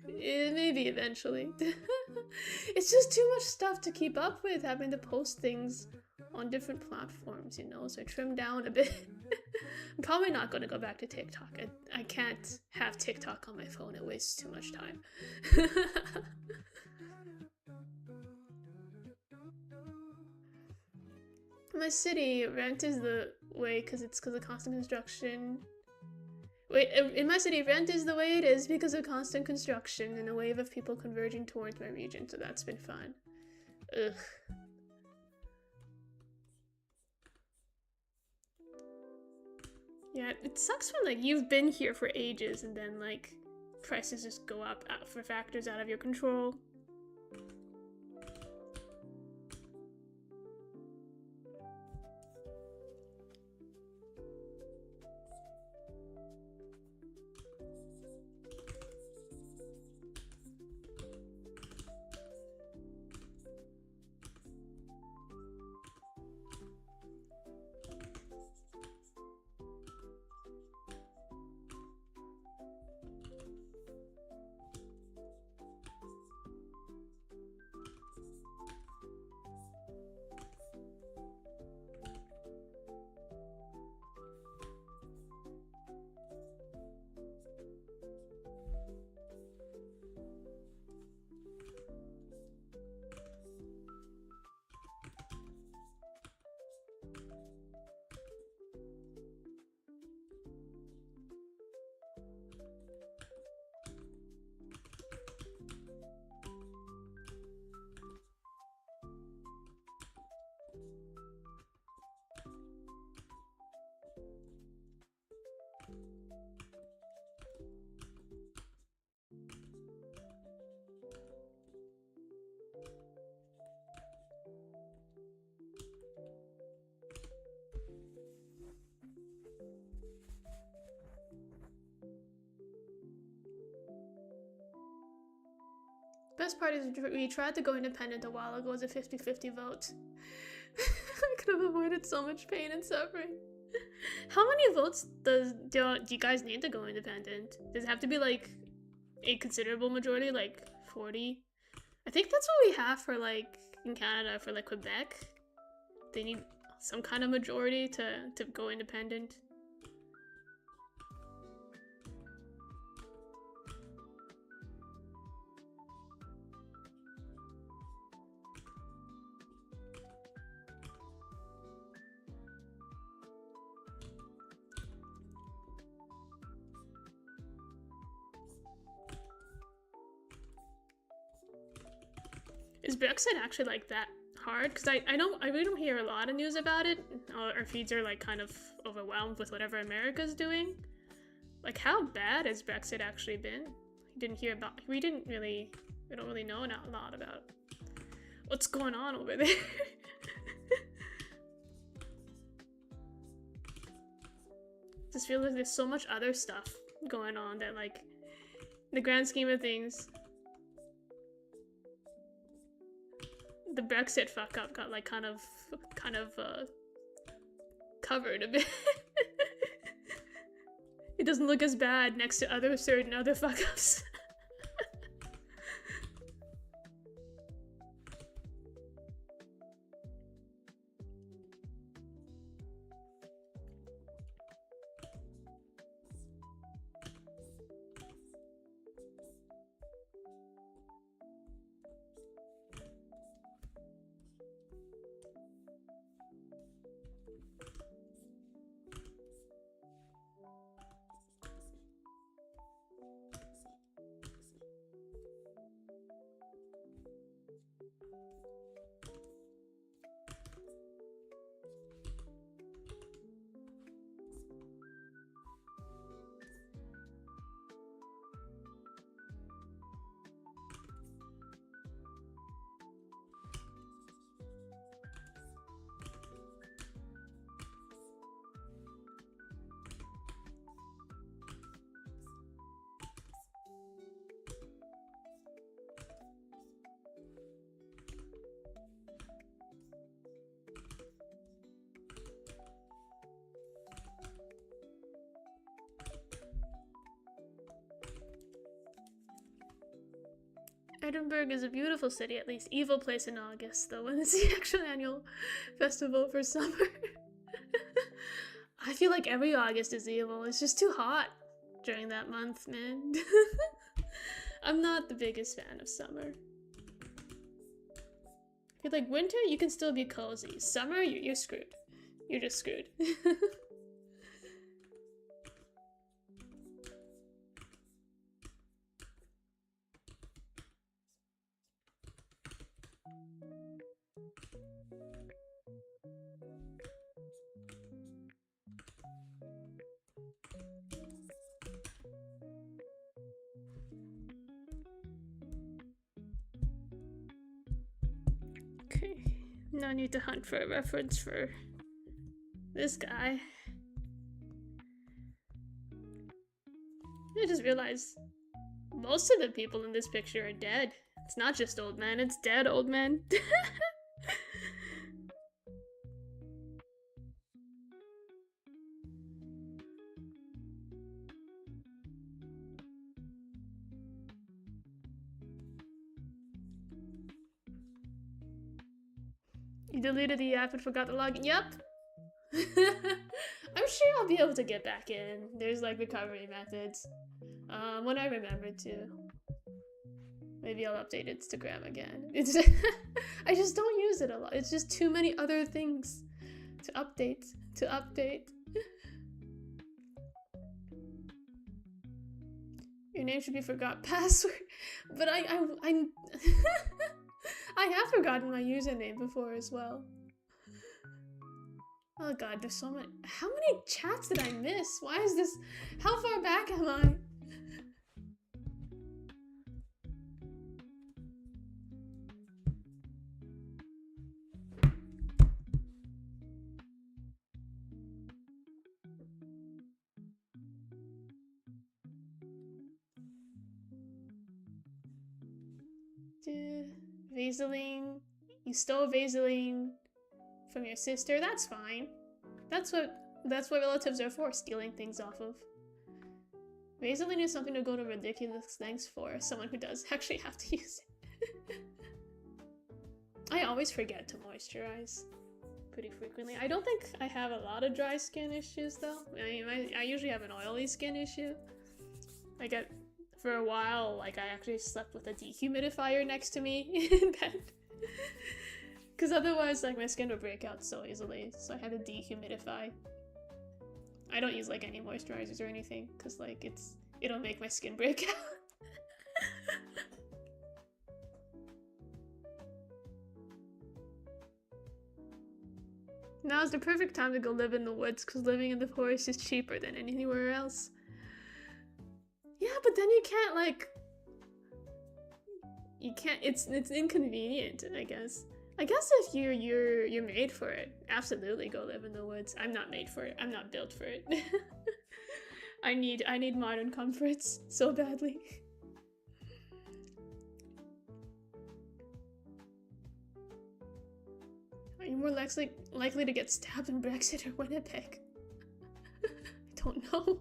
eventually. It's just too much stuff to keep up with, having to post things on different platforms, you know, so I trimmed down a bit. I'm probably not going to go back to TikTok. I can't have TikTok on my phone. It wastes too much time. My city, rent is the way because of constant construction. Wait, in my city, rent is the way it is because of constant construction and a wave of people converging towards my region, so that's been fun. Ugh. Yeah, it sucks when, like, you've been here for ages and then, like, prices just go up for factors out of your control. Best part is we tried to go independent a while ago as a 50-50 vote. I could have avoided so much pain and suffering. How many votes do you guys need to go independent? Does it have to be like a considerable majority, like 40? I think that's what we have for like in Canada for like Quebec. They need some kind of majority to go independent. Is Brexit actually like that hard? Because I really don't hear a lot of news about it. Our feeds are like kind of overwhelmed with whatever America's doing. Like, how bad has Brexit actually been? We don't really know a lot about what's going on over there. Just feel like there's so much other stuff going on that, like, in the grand scheme of things, the Brexit fuck up got like kind of covered a bit. It doesn't look as bad next to certain other fuck ups. Edinburgh is a beautiful city, at least. Evil place in August, though, when it's the actual annual festival for summer. I feel like every August is evil. It's just too hot during that month, man. I'm not the biggest fan of summer. I feel like winter, you can still be cozy. Summer, you're screwed. You're just screwed. Okay, now I need to hunt for a reference for this guy. I just realized most of the people in this picture are dead. It's not just old men, it's dead old men. You deleted the app and forgot the login. Yep. I'm sure I'll be able to get back in. There's like recovery methods. When I remember to. Maybe I'll update Instagram again. It's I just don't use it a lot. It's just too many other things to update. Your name should be forgot password. But I I have forgotten my username before as well. Oh god, there's so many. How many chats did I miss? Why is this? How far back am I? Vaseline. You stole Vaseline from your sister. That's fine. That's what relatives are for, stealing things off of. Vaseline is something to go to ridiculous lengths for someone who does actually have to use it. I always forget to moisturize pretty frequently. I don't think I have a lot of dry skin issues though. I usually have an oily skin issue. For a while, like, I actually slept with a dehumidifier next to me in bed. Because otherwise, like, my skin would break out so easily, so I had to dehumidify. I don't use, like, any moisturizers or anything, because, like, it'll make my skin break out. Now's the perfect time to go live in the woods, because living in the forest is cheaper than anywhere else. Yeah, but then you can't, like... You can't... It's inconvenient, I guess. I guess if you're made for it, absolutely go live in the woods. I'm not made for it. I'm not built for it. I need modern comforts so badly. Are you more likely to get stabbed in Brexit or Winnipeg? I don't know.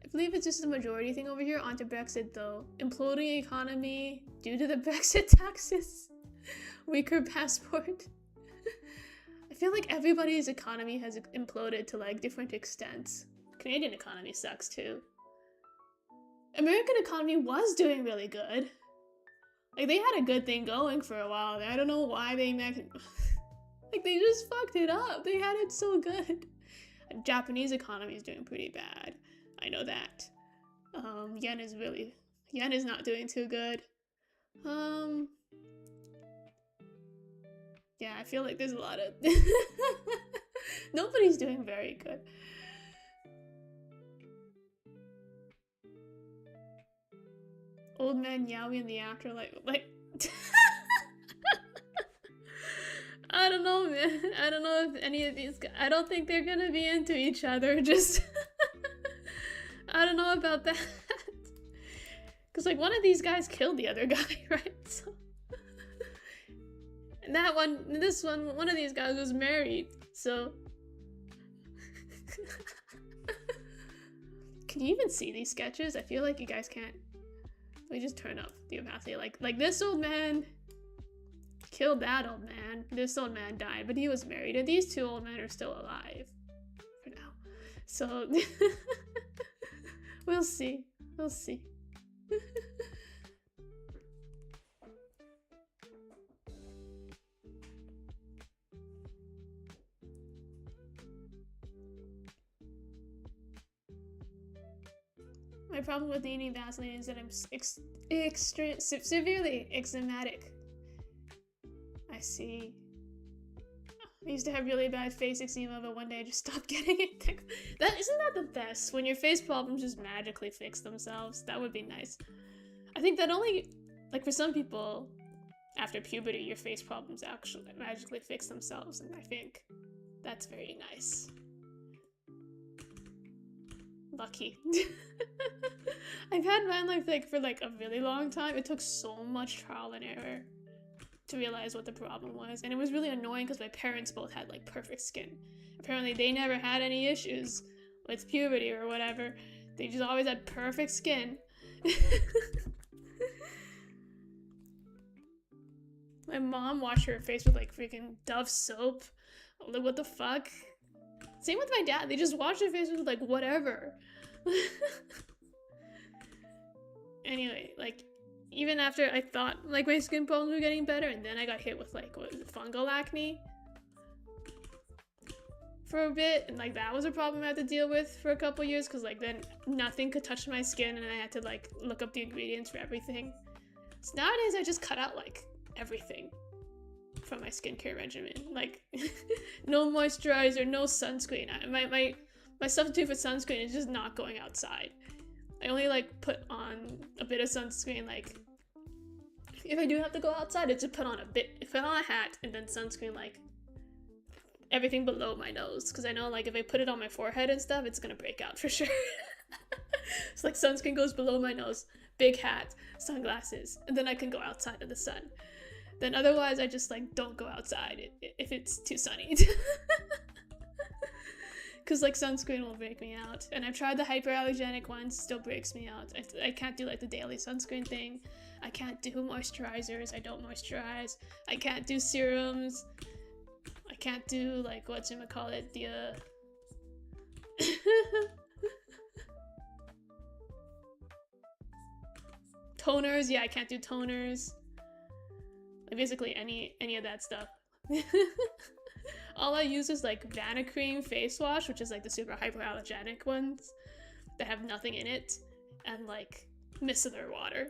I believe it's just a majority thing over here. Onto Brexit though. Imploding economy due to the Brexit taxes. Weaker passport. I feel like everybody's economy has imploded to like different extents. Canadian economy sucks too. American economy was doing really good. Like they had a good thing going for a while. I don't know why they like they just fucked it up. They had it so good. Japanese economy is doing pretty bad. I know that. Yen is not doing too good. Yeah, I feel like there's a lot of nobody's doing very good. Old man Yowie in the afterlife, like I don't know, man. I don't know if any of these guys, I don't think they're gonna be into each other, just I don't know about that. Because like one of these guys killed the other guy, right? So and this one of these guys was married, so can you even see these sketches? I feel like you guys can't. Let me just turn up the opacity. Like this old man killed that old man. This old man died, but he was married, and these two old men are still alive for now. So we'll see. We'll see. My problem with eating Vaseline is that I'm severely eczematic. I see. I used to have really bad face eczema, but one day I just stopped getting it. Isn't that the best? When your face problems just magically fix themselves. That would be nice. I think that only, like for some people, after puberty, your face problems actually magically fix themselves, and I think that's very nice. Lucky. I've had mine like for like a really long time. It took so much trial and error to realize what the problem was, and it was really annoying because my parents both had like perfect skin. Apparently they never had any issues with puberty or whatever. They just always had perfect skin. My mom washed her face with like freaking Dove soap. Like, what the fuck? Same with my dad. They just wash their face with like whatever. Anyway, like even after I thought like my skin problems were getting better, and then I got hit with like what was it, fungal acne for a bit, and like that was a problem I had to deal with for a couple years because like then nothing could touch my skin, and I had to like look up the ingredients for everything. So nowadays I just cut out like everything from my skincare regimen, like no moisturizer, no sunscreen. My substitute for sunscreen is just not going outside. I only like put on a bit of sunscreen, like if I do have to go outside, it's just put on a hat and then sunscreen like everything below my nose, because I know like if I put it on my forehead and stuff, it's gonna break out for sure. It's like sunscreen goes below my nose, big hat, sunglasses, and then I can go outside in the sun. Then otherwise I just like don't go outside if it's too sunny. Because like sunscreen will break me out, and I've tried the hyperallergenic ones, still breaks me out. I can't do like the daily sunscreen thing. I can't do moisturizers, I don't moisturize. I can't do serums. I can't do like whatchamacallit, the toners. Yeah, I can't do toners. Like basically any of that stuff. All I use is like Vanicream face wash, which is like the super hypoallergenic ones that have nothing in it, and like micellar water.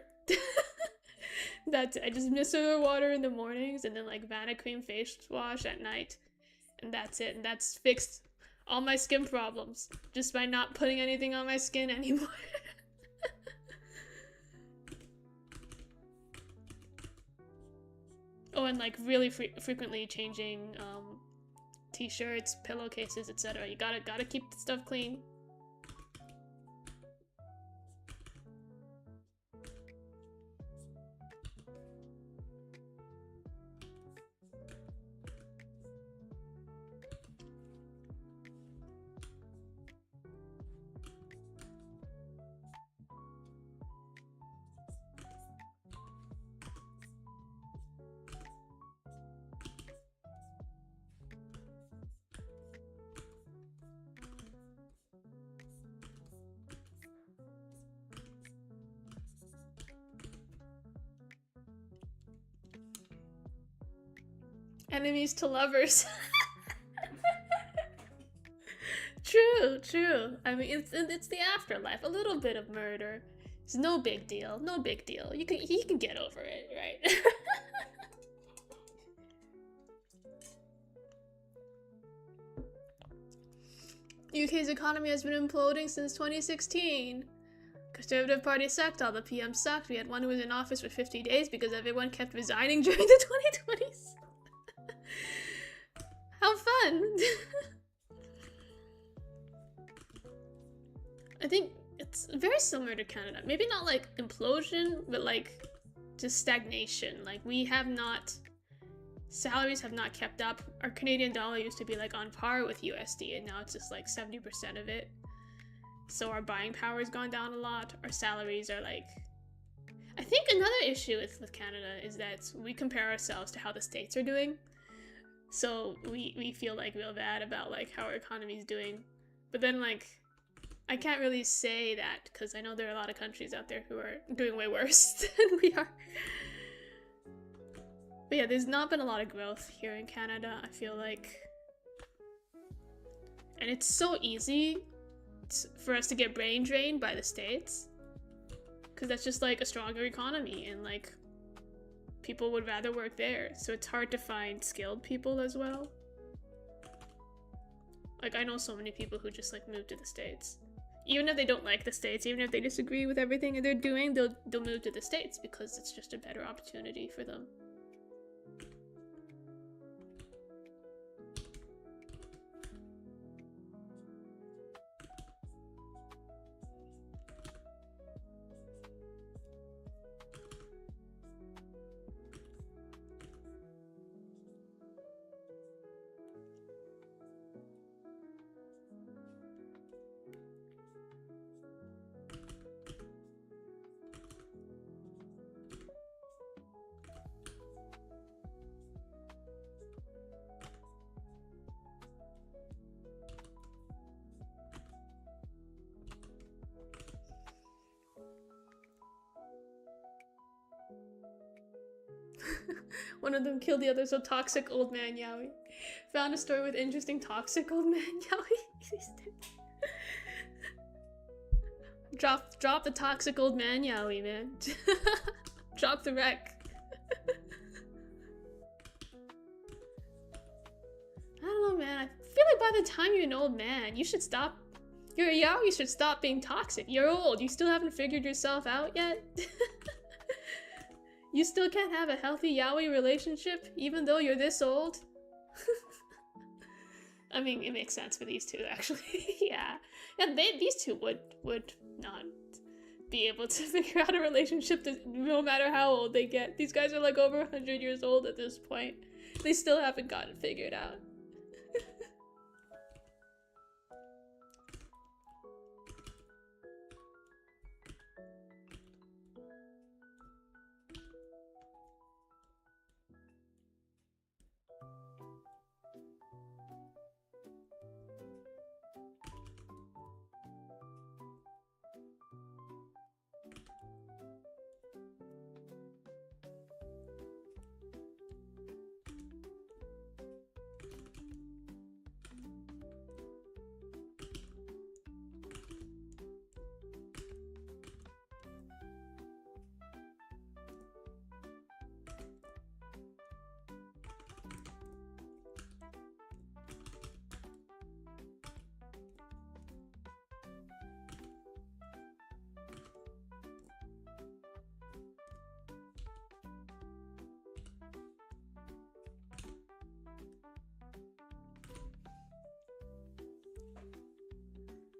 That's it. I just micellar water in the mornings, and then like Vanicream face wash at night, and that's it. And that's fixed all my skin problems just by not putting anything on my skin anymore. Oh, and like really frequently changing t-shirts, pillowcases, etc. You gotta keep the stuff clean. Enemies to lovers. True. I mean, it's the afterlife. A little bit of murder. It's no big deal. No big deal. He can get over it, right? UK's economy has been imploding since 2016. Conservative Party sucked. All the PMs sucked. We had one who was in office for 50 days because everyone kept resigning during the 2020s. How fun! I think it's very similar to Canada. Maybe not like implosion, but like just stagnation. Like salaries have not kept up. Our Canadian dollar used to be like on par with USD, and now it's just like 70% of it. So our buying power has gone down a lot. Our salaries are like... I think another issue with Canada is that we compare ourselves to how the States are doing. So we feel like real bad about like how our economy is doing. But then like, I can't really say that because I know there are a lot of countries out there who are doing way worse than we are. But yeah, there's not been a lot of growth here in Canada, I feel like. And it's so easy for us to get brain drained by the States. Because that's just like a stronger economy and like people would rather work there. So it's hard to find skilled people as well. Like I know so many people who just like move to the States. Even if they don't like the States, even if they disagree with everything they're doing, they'll move to the States because it's just a better opportunity for them. One of them killed the other, so toxic old man Yaoi. Found a story with interesting toxic old man Yaoi. Drop the toxic old man Yaoi, man. Drop the wreck. I don't know, man. I feel like by the time you're an old man, you should stop. You're a Yaoi, you should stop being toxic. You're old. You still haven't figured yourself out yet. You still can't have a healthy yaoi relationship, even though you're this old? I mean, it makes sense for these two, actually. Yeah. And these two would not be able to figure out a relationship no matter how old they get. These guys are like over 100 years old at this point. They still haven't gotten it figured out.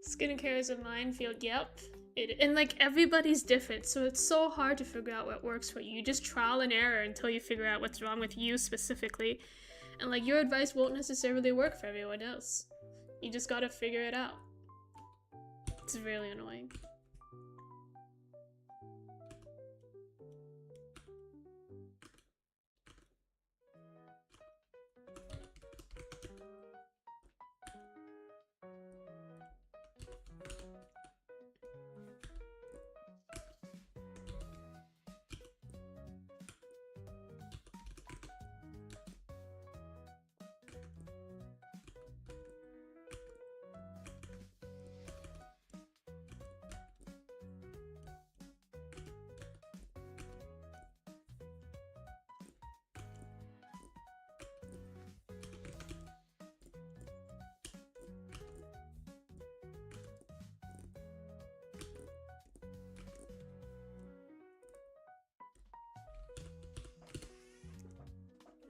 Skincare is a minefield, yep. And like everybody's different, so it's so hard to figure out what works for you. You just trial and error until you figure out what's wrong with you specifically. And like your advice won't necessarily work for everyone else. You just gotta figure it out. It's really annoying.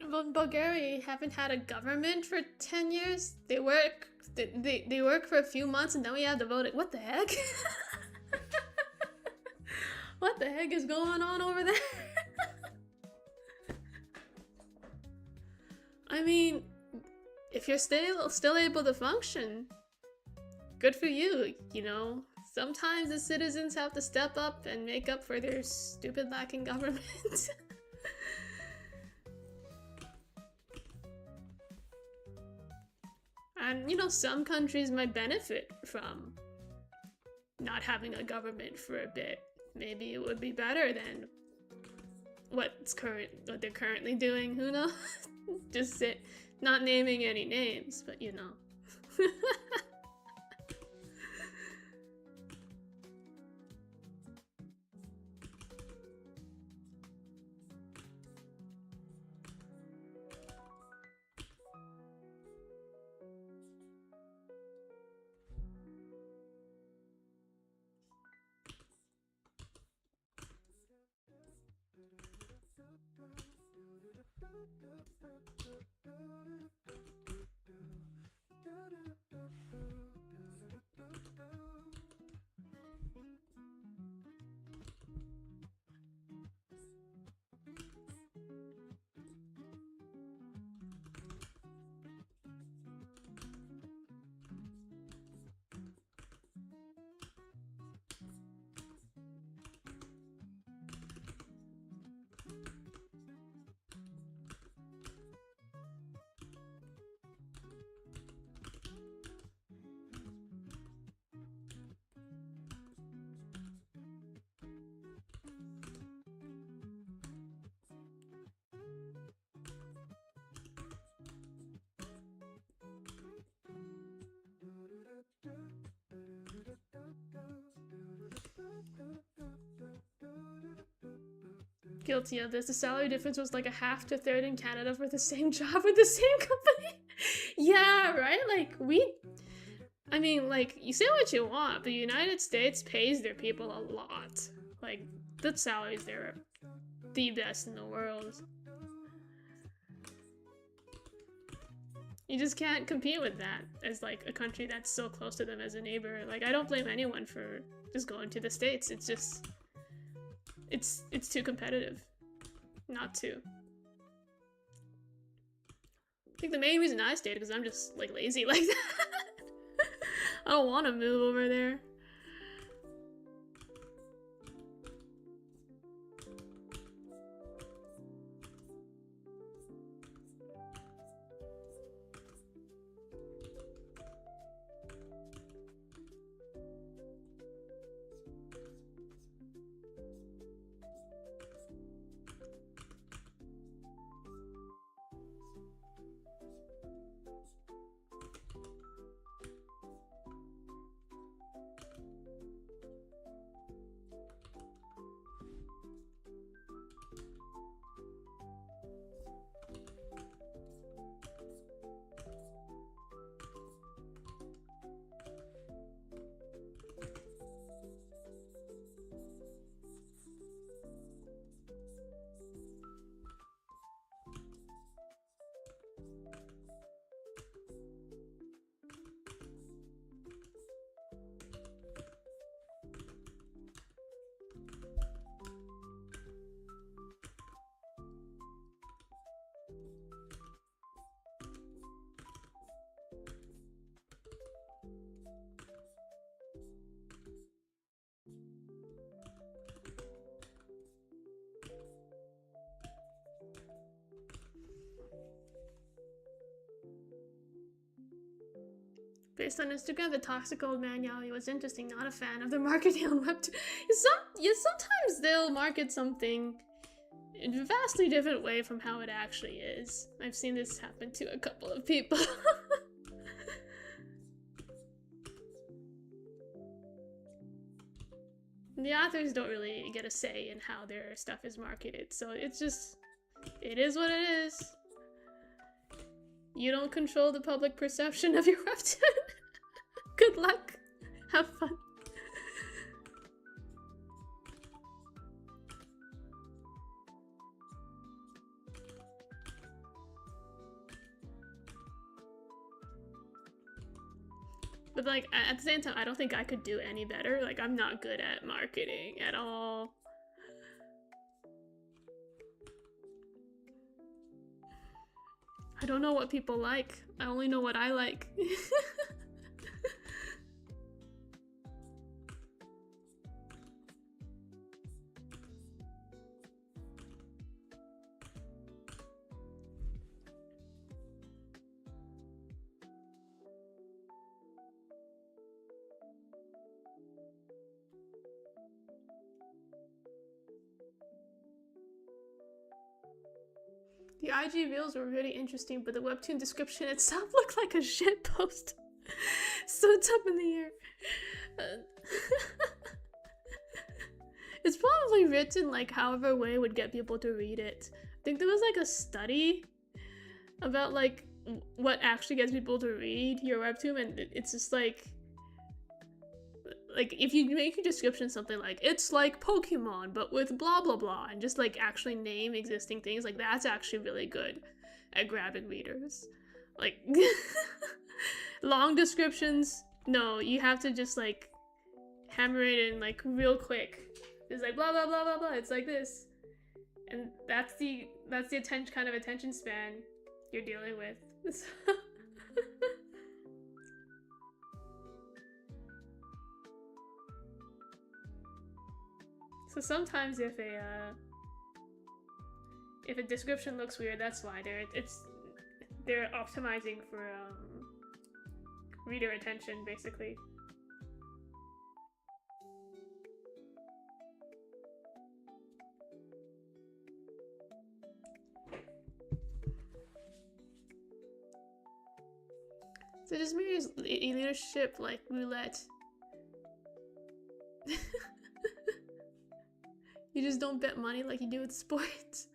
Well, in Bulgaria, haven't had a government for 10 years. They work for a few months and then we have to vote. What the heck? What the heck is going on over there? I mean, if you're still able to function, good for you, you know? Sometimes the citizens have to step up and make up for their stupid lacking government. And, you know, some countries might benefit from not having a government for a bit. Maybe it would be better than what they're currently doing, who knows? Just not naming any names, but you know. Guilty of this. The salary difference was like a half to third in Canada for the same job with the same company. Yeah, right? Like, I mean, like, you say what you want, but the United States pays their people a lot. Like, the salaries there are the best in the world. You just can't compete with that as, like, a country that's so close to them as a neighbor. Like, I don't blame anyone for just going to the States. It's just... It's too competitive not to. I think the main reason I stayed is because I'm just like lazy like that. I don't want to move over there. Based on Instagram, the toxic old man Yaoi was interesting, not a fan of the marketing on Webtoon. Sometimes they'll market something in a vastly different way from how it actually is. I've seen this happen to a couple of people. The authors don't really get a say in how their stuff is marketed, so it's just... it is what it is. You don't control the public perception of your webtoon. Good luck. Have fun. But like, at the same time, I don't think I could do any better. Like, I'm not good at marketing at all. I don't know what people like. I only know what I like. The IG reels were really interesting, but the webtoon description itself looked like a shit post. So it's up in the air. It's probably written like however way would get people to read it. I think there was like a study about like what actually gets people to read your webtoon, and it's just like if you make your description something like it's like Pokemon but with blah blah blah, and just like actually name existing things, like that's actually really good at grabbing readers. Like long descriptions, no, you have to just like hammer it in like real quick. It's like blah blah blah blah blah, it's like this, and that's the kind of attention span you're dealing with. So sometimes if a description looks weird, that's why they're optimizing for reader attention, basically. So this mirrors leadership like roulette. You just don't bet money like you do with sports.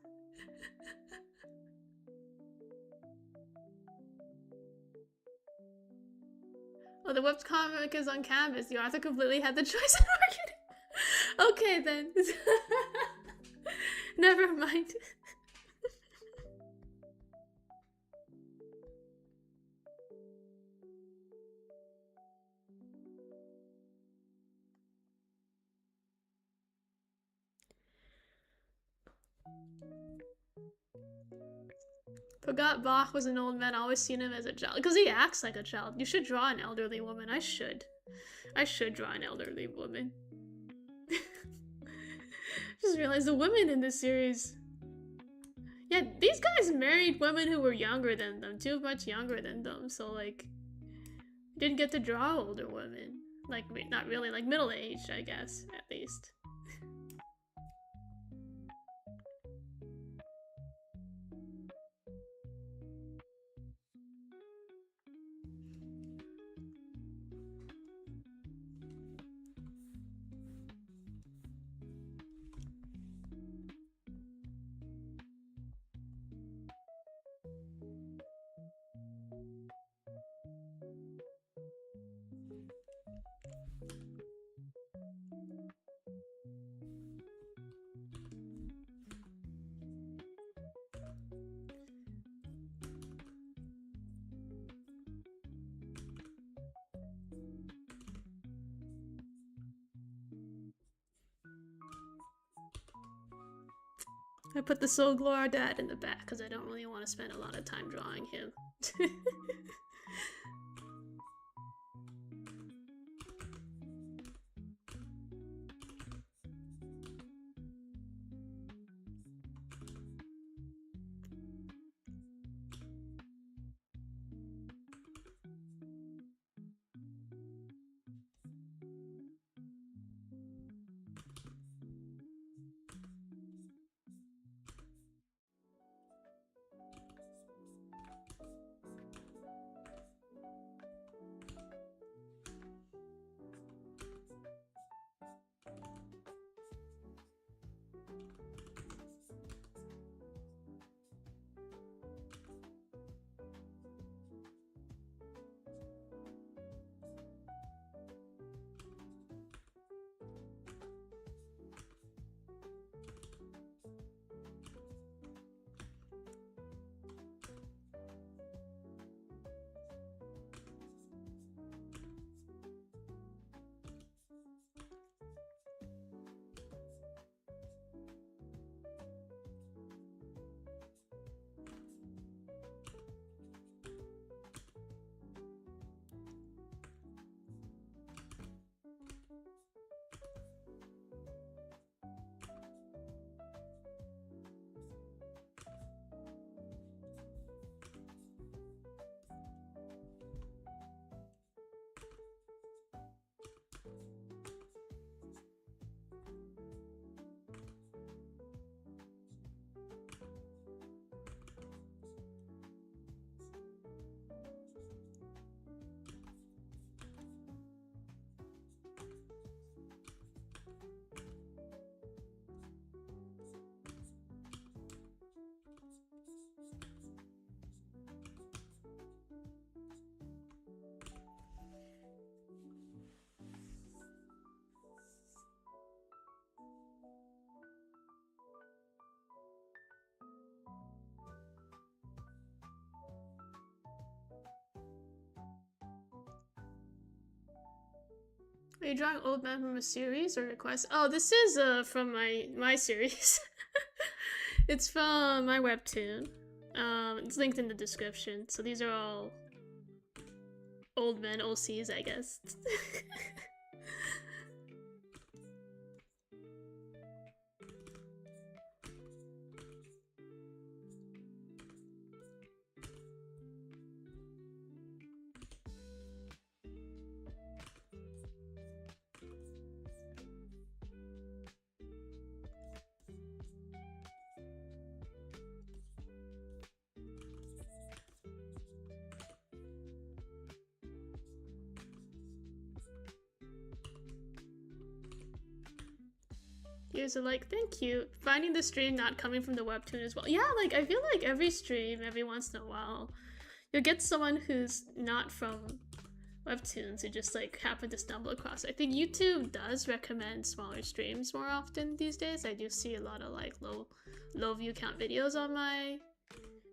Oh, the webcomic is on Canvas. The author completely had the choice in marketing. Okay then. Never mind. Forgot Bach was an old man. I always seen him as a child. Because he acts like a child. You should draw an elderly woman. I should draw an elderly woman. Just realized the women in this series. Yeah, these guys married women who were younger than them. Too much younger than them. So, like, didn't get to draw older women. Like, not really. Like, middle-aged, I guess, at least. I put the Soul Glory dad in the back because I don't really want to spend a lot of time drawing him. Are you drawing Old Man from a series or request? Oh, this is from my series. It's from my webtoon. It's linked in the description. So these are all Old Men OCs, I guess. Here's a like, thank you. Finding the stream not coming from the webtoon as well. Yeah, like I feel like every stream, every once in a while, you'll get someone who's not from webtoons who just like happen to stumble across. I think YouTube does recommend smaller streams more often these days. I do see a lot of like low view count videos on my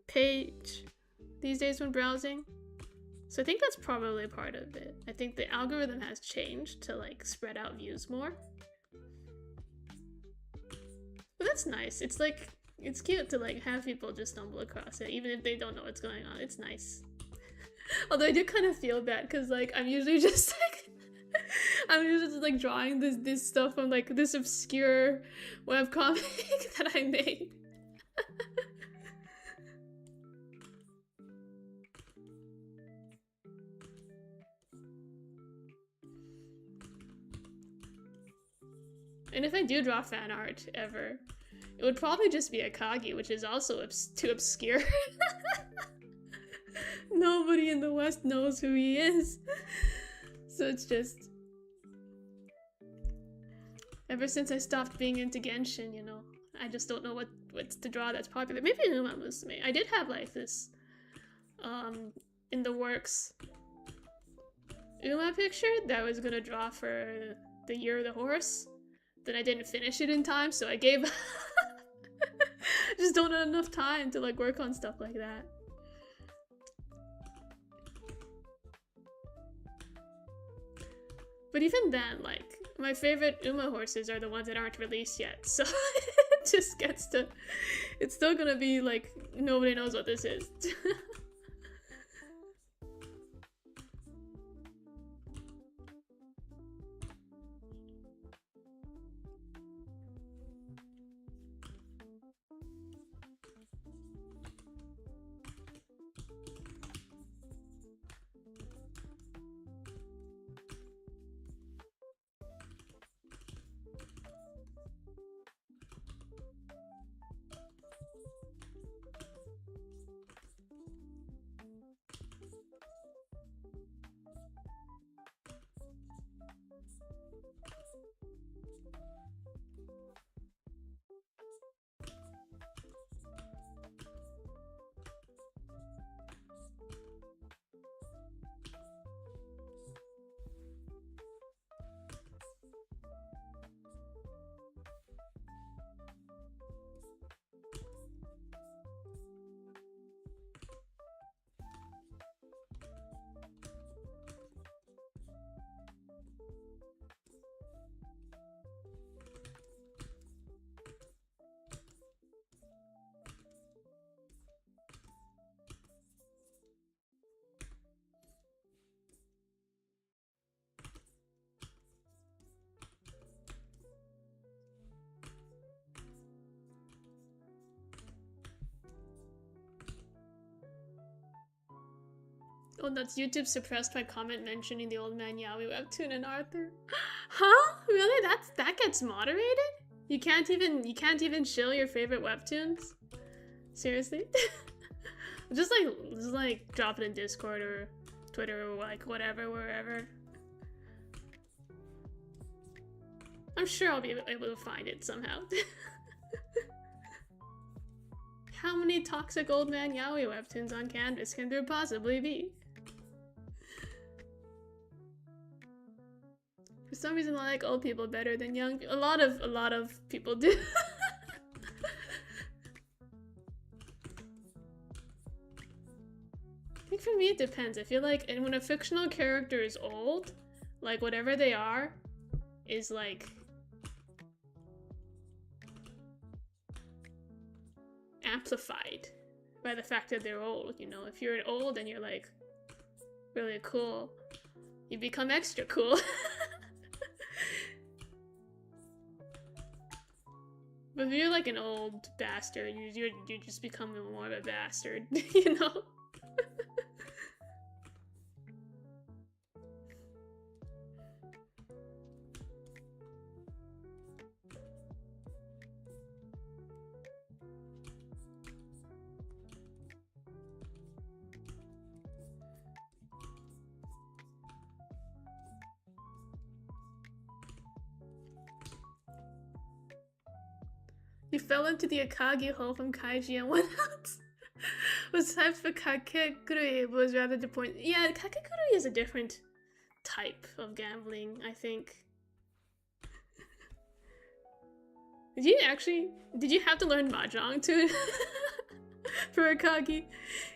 page these days when browsing. So I think that's probably part of it. I think the algorithm has changed to like spread out views more. But that's nice. It's like, it's cute to like have people just stumble across it, even if they don't know what's going on. It's nice. Although I do kind of feel bad because like I'm usually just like I'm usually just like drawing this stuff from like this obscure webcomic that I made. And if I do draw fan art ever, it would probably just be Akagi, which is also too obscure. Nobody in the West knows who he is. So it's just... Ever since I stopped being into Genshin, you know, I just don't know what's to draw that's popular. Maybe Uma Musume. I did have like this, in the works, Uma picture that I was gonna draw for the Year of the Horse. Then I didn't finish it in time, so I gave up. Just don't have enough time to like work on stuff like that. But even then, like, my favorite Uma horses are the ones that aren't released yet, so it just gets to... It's still gonna be like, nobody knows what this is. Oh, that's YouTube suppressed my comment mentioning the Old Man Yaoi webtoon and Arthur. Huh? Really? That gets moderated? You can't even chill your favorite webtoons? Seriously? just like drop it in Discord or Twitter or like whatever, wherever. I'm sure I'll be able to find it somehow. How many toxic Old Man Yaoi webtoons on Canvas can there possibly be? For some reason, I like old people better than young people. A lot of people do. I think for me it depends. I feel like, and when a fictional character is old, Like, whatever they are is like amplified by the fact that they're old, you know? If you're old and you're like really cool, you become extra cool. But if you're like an old bastard, you just become more of a bastard, you know? You fell into the Akagi hole from Kaiji and went out. Was hyped for Kakegurui, but was rather disappointed. Yeah, Kakegurui is a different type of gambling, I think. Did you have to learn Mahjong to for Akagi?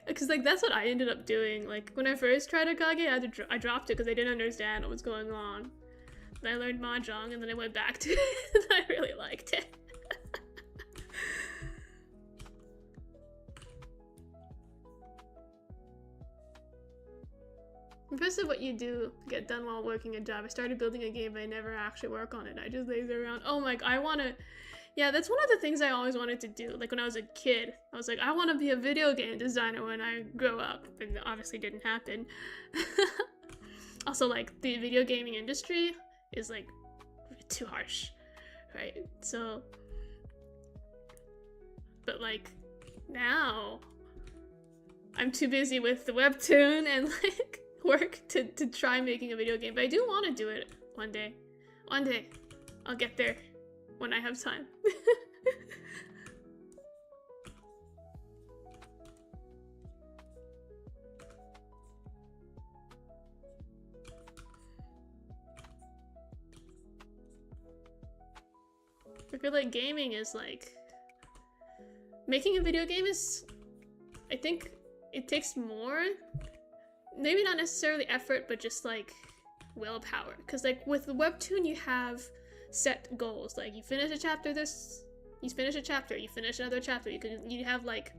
Because like that's what I ended up doing. Like when I first tried Akagi, I dropped it because I didn't understand what was going on. Then I learned Mahjong and then I went back to it and I really liked it. Impressive what you do get done while working a job. I started building a game, but I never actually work on it. I just lazy around. Oh my, I wanna... Yeah, that's one of the things I always wanted to do. Like when I was a kid, I was like, I want to be a video game designer when I grow up. And it obviously didn't happen. Also, like, the video gaming industry is like too harsh, right? So, but like now I'm too busy with the webtoon and like work to try making a video game, but I do want to do it one day. One day I'll get there when I have time. I feel like gaming is like making a video game is, I think it takes more, maybe not necessarily effort, but just like willpower. Because like with the webtoon, you have set goals. Like you finish a chapter, you finish a chapter, you finish another chapter. You have like,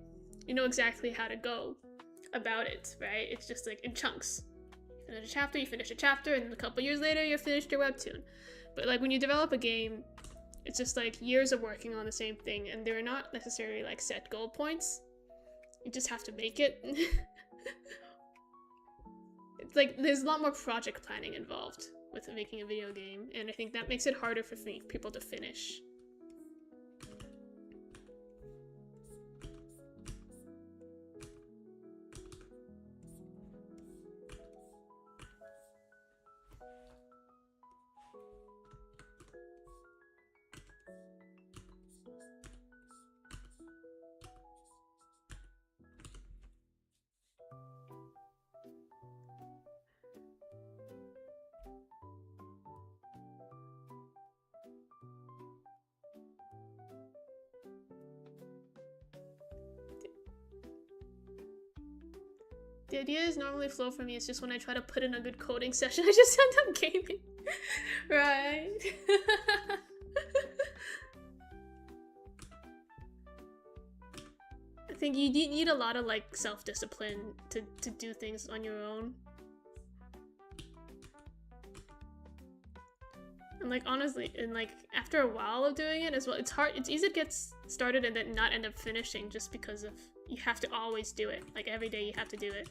you know exactly how to go about it, right? It's just like in chunks. You finish a chapter, and a couple years later, you're finished your webtoon. But like when you develop a game, it's just like years of working on the same thing, and they're not necessarily like set goal points. You just have to make it. It's like there's a lot more project planning involved with making a video game, and I think that makes it harder for people to finish. The ideas normally flow for me. It's just when I try to put in a good coding session, I just end up gaming. Right? I think you need a lot of like self-discipline to do things on your own. And like honestly, and like after a while of doing it as well, it's easy to get started and then not end up finishing just because of you have to always do it. Like every day you have to do it.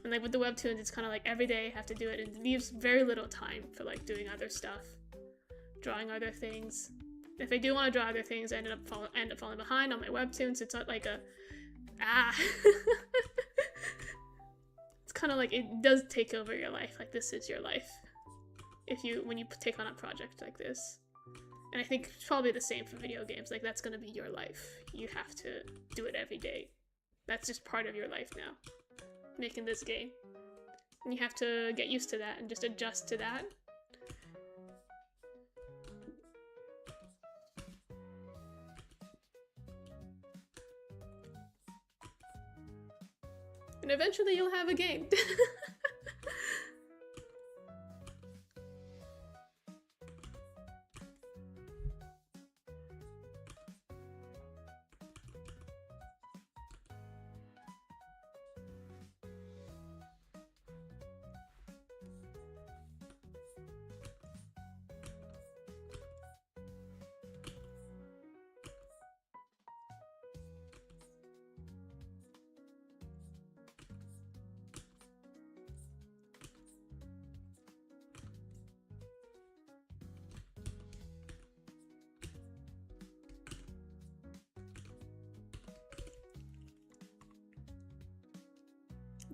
And like with the webtoons, it's kind of like every day I have to do it, and it leaves very little time for like doing other stuff, drawing other things. If I do want to draw other things, I end up falling behind on my webtoons. It's not like a It's kind of like it does take over your life. Like this is your life when you take on a project like this. And I think it's probably the same for video games. Like that's gonna be your life. You have to do it every day. That's just part of your life now. Making this game. And you have to get used to that and just adjust to that. And eventually you'll have a game.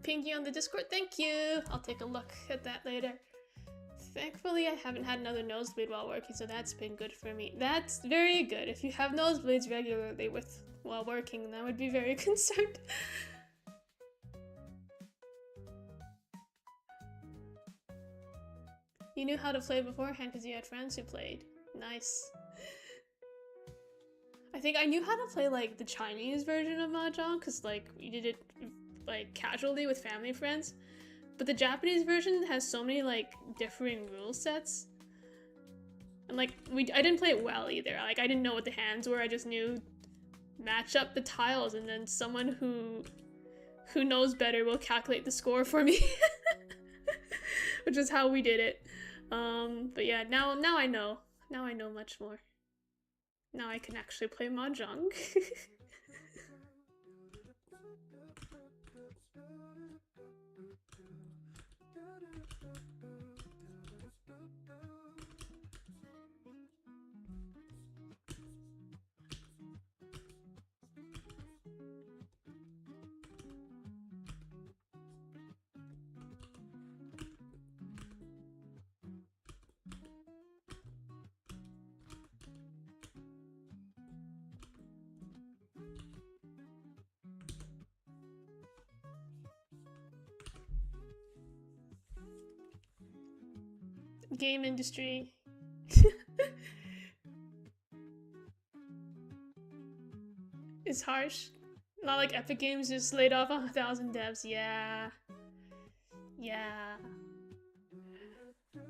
pinged you on the Discord. Thank you. I'll take a look at that later. Thankfully, I haven't had another nosebleed while working, so that's been good for me. That's very good. If you have nosebleeds regularly while working, then I would be very concerned. You knew how to play beforehand because you had friends who played. Nice. I think I knew how to play like the Chinese version of Mahjong because like we did it like casually with family and friends. But the Japanese version has so many like differing rule sets. And like I didn't play it well either. Like I didn't know what the hands were. I just knew match up the tiles and then someone who knows better will calculate the score for me. Which is how we did it. But yeah, now I know. Now I know much more. Now I can actually play Mahjong. Game industry. It's harsh. Not like Epic Games just laid off 1,000 devs. Yeah. Yeah.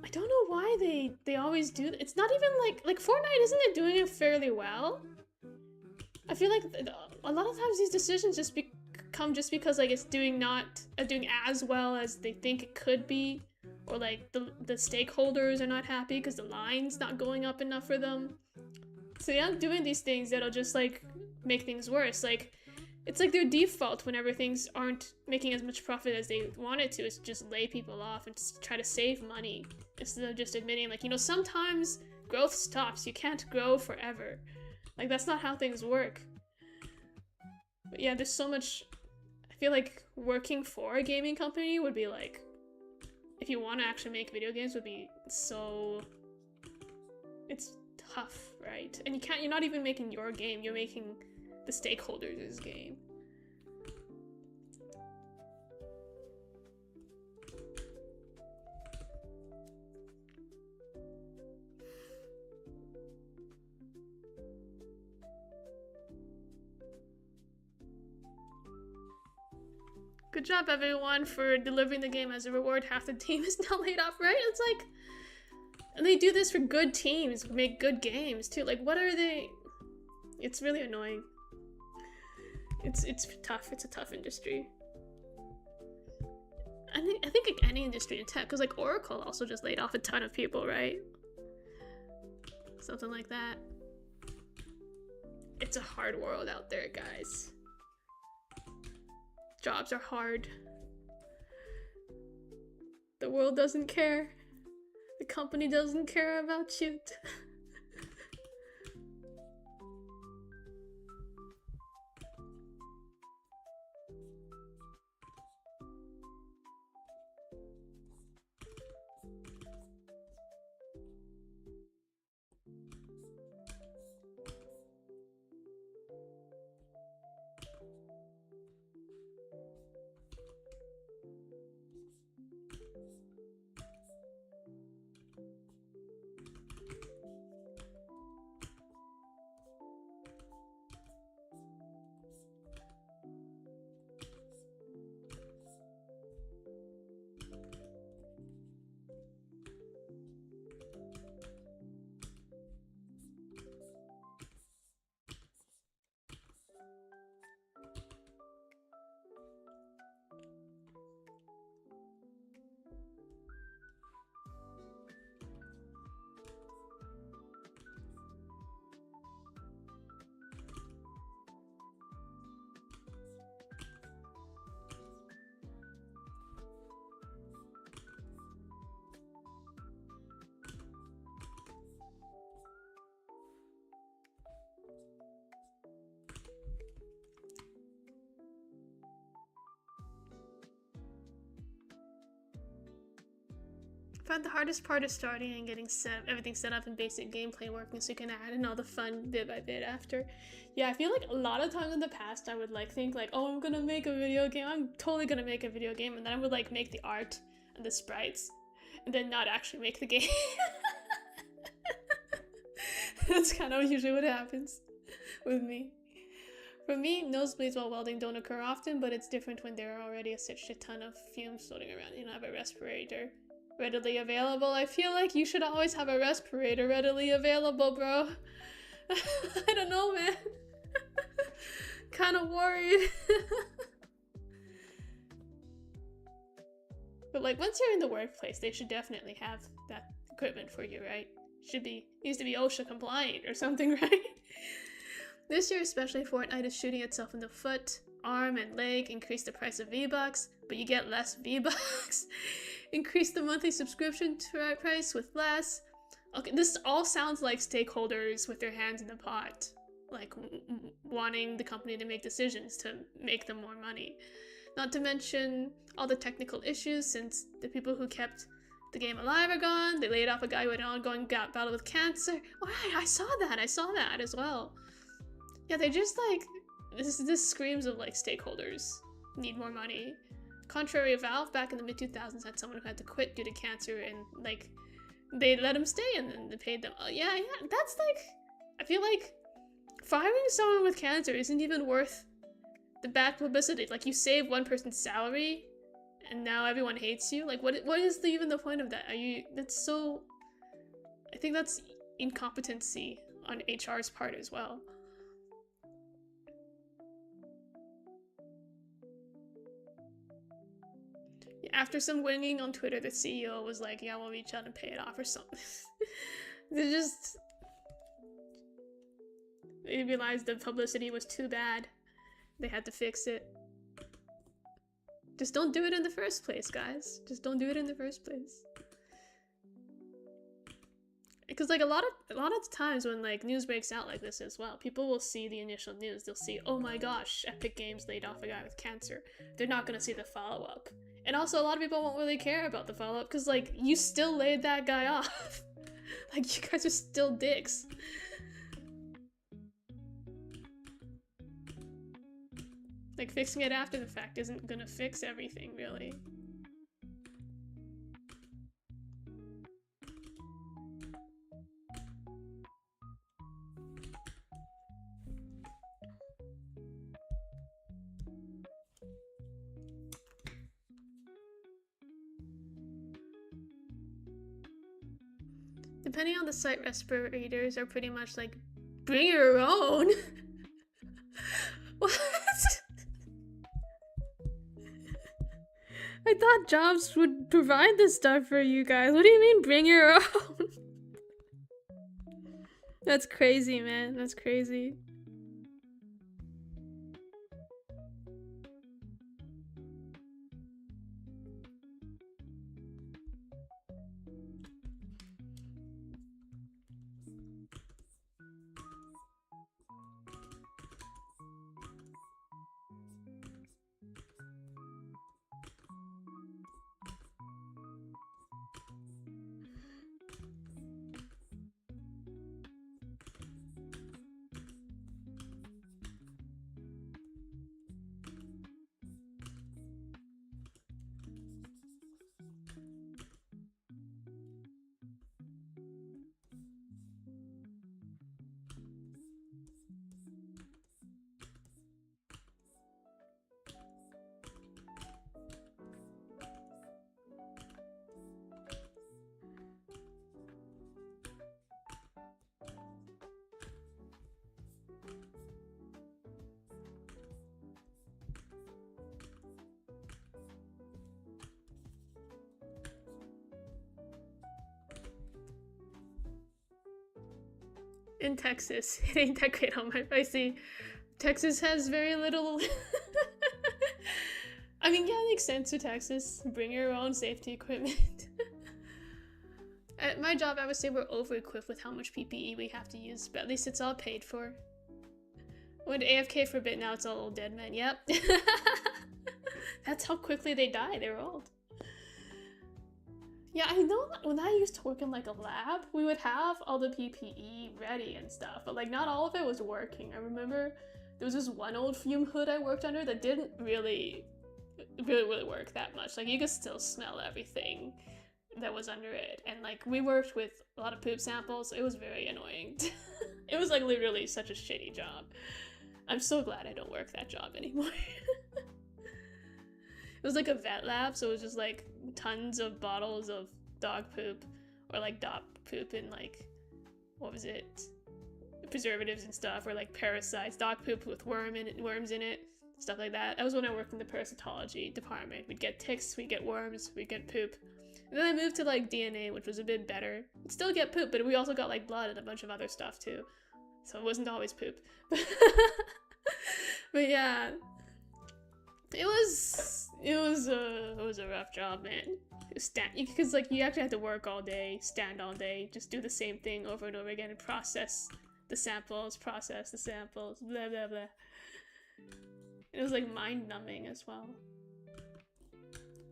I don't know why they always do that. It's not even like Fortnite, isn't it doing it fairly well? I feel like a lot of times these decisions just come just because like it's doing as well as they think it could be. Or like the stakeholders are not happy because the line's not going up enough for them. So they aren't doing these things that'll just like make things worse. Like it's like their default whenever things aren't making as much profit as they wanted to is just lay people off and just try to save money instead of just admitting like, you know, sometimes growth stops. You can't grow forever. Like that's not how things work. But yeah, there's so much. I feel like working for a gaming company would be like, if you want to actually make video games, would be so. It's tough, right? And you're not even making your game, you're making the stakeholders' game. Good job, everyone, for delivering the game as a reward. Half the team is now laid off, right? It's like, and they do this for good teams, make good games too. Like, what are they? It's really annoying. It's tough. It's a tough industry. I think like any industry in tech, because like Oracle also just laid off a ton of people, right? Something like that. It's a hard world out there, guys. Jobs are hard. The world doesn't care. The company doesn't care about you. Found the hardest part is starting and getting everything set up and basic gameplay working so you can add in all the fun bit by bit after. Yeah, I feel like a lot of times in the past I would like think like, oh, I'm gonna make a video game, I'm totally gonna make a video game, and then I would like make the art and the sprites and then not actually make the game. That's kind of usually what happens with me. For me, nosebleeds while welding don't occur often, but it's different when there are already such a ton of fumes floating around. You don't have a respirator readily available. I feel like you should always have a respirator readily available, bro. I don't know, man. Kind of worried. But like once you're in the workplace, they should definitely have that equipment for you, right? Needs to be OSHA compliant or something, right? This year especially, Fortnite is shooting itself in the foot, arm, and leg. Increase the price of V-Bucks, but you get less V-Bucks. Increase the monthly subscription price with less. Okay, this all sounds like stakeholders with their hands in the pot, like wanting the company to make decisions to make them more money. Not to mention all the technical issues, since the people who kept the game alive are gone. They laid off a guy who had an ongoing battle with cancer. Oh, I saw that as well. Yeah, they just like, this screams of like stakeholders need more money. Contrary to Valve, back in the mid-2000s had someone who had to quit due to cancer, and like they let him stay and then they paid them. Oh, yeah, that's like, I feel like firing someone with cancer isn't even worth the bad publicity. Like, you save one person's salary and now everyone hates you. Like, what is even the point of that? That's so, I think that's incompetency on HR's part as well. After some winging on Twitter, the CEO was like, yeah, we'll reach out and pay it off or something. They realized the publicity was too bad. They had to fix it. Just don't do it in the first place, guys. Just don't do it in the first place. Because like a lot of times when like news breaks out like this as well, people will see the initial news. They'll see, oh my gosh, Epic Games laid off a guy with cancer. They're not gonna see the follow-up. And also a lot of people won't really care about the follow-up because like you still laid that guy off. Like, you guys are still dicks. Like, fixing it after the fact isn't gonna fix everything, really. Depending on the site, respirators are pretty much like, bring your own. What? I thought jobs would provide this stuff for you guys. What do you mean, bring your own? That's crazy, man. That's crazy. In Texas, it ain't that great on my PC. Texas has very little. I mean, yeah, it makes sense to Texas. Bring your own safety equipment. At my job, I would say we're over-equipped with how much PPE we have to use, but at least it's all paid for. Went AFK for a bit, now it's all old dead men. Yep. That's how quickly they die, they're old. Yeah, I know when I used to work in like a lab, we would have all the PPE ready and stuff, but like not all of it was working. I remember there was this one old fume hood I worked under that didn't really work that much. Like you could still smell everything that was under it, and like we worked with a lot of poop samples. So it was very annoying. It was like literally such a shitty job. I'm so glad I don't work that job anymore. It was like a vet lab, so it was just like tons of bottles of dog poop, or like dog poop and like, what was it? Preservatives and stuff, or like parasites, dog poop with worms in it, stuff like that. That was when I worked in the parasitology department. We'd get ticks, we'd get worms, we'd get poop. And then I moved to like DNA, which was a bit better. We'd still get poop, but we also got like blood and a bunch of other stuff too. So it wasn't always poop. But yeah, it was a rough job, man. Because like you actually had to work all day, stand all day, just do the same thing over and over again, and process the samples, blah blah blah. It was like mind numbing as well.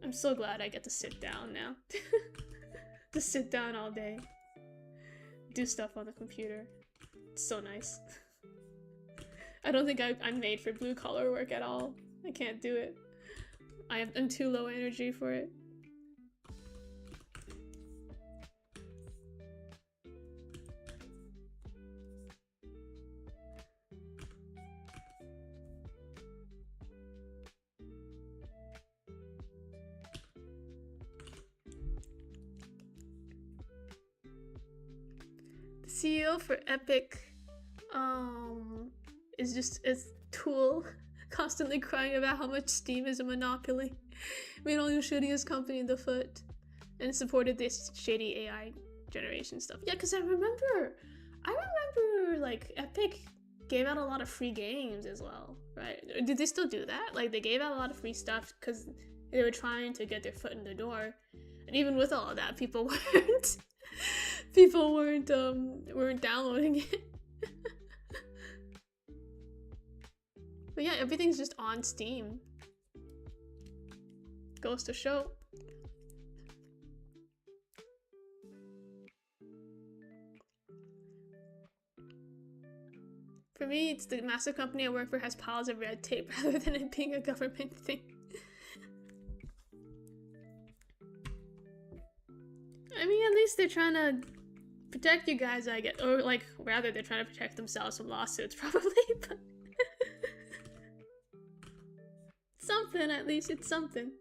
I'm so glad I get to sit down now. To sit down all day, do stuff on the computer. It's so nice. I don't think I'm made for blue collar work at all. I can't do it. I'm too low energy for it. The CEO for Epic is just a tool, constantly crying about how much Steam is a monopoly. Made only the shittiest company in the foot, and supported this shady AI generation stuff. Yeah, because I remember like Epic gave out a lot of free games as well, right? Did they still do that? Like they gave out a lot of free stuff because they were trying to get their foot in the door, and even with all of that, people weren't downloading it. But yeah, everything's just on Steam. Goes to show. For me, it's the massive company I work for has piles of red tape rather than it being a government thing. I mean, at least they're trying to protect you guys, I guess. Or like, rather, they're trying to protect themselves from lawsuits, probably, but... something, at least it's something.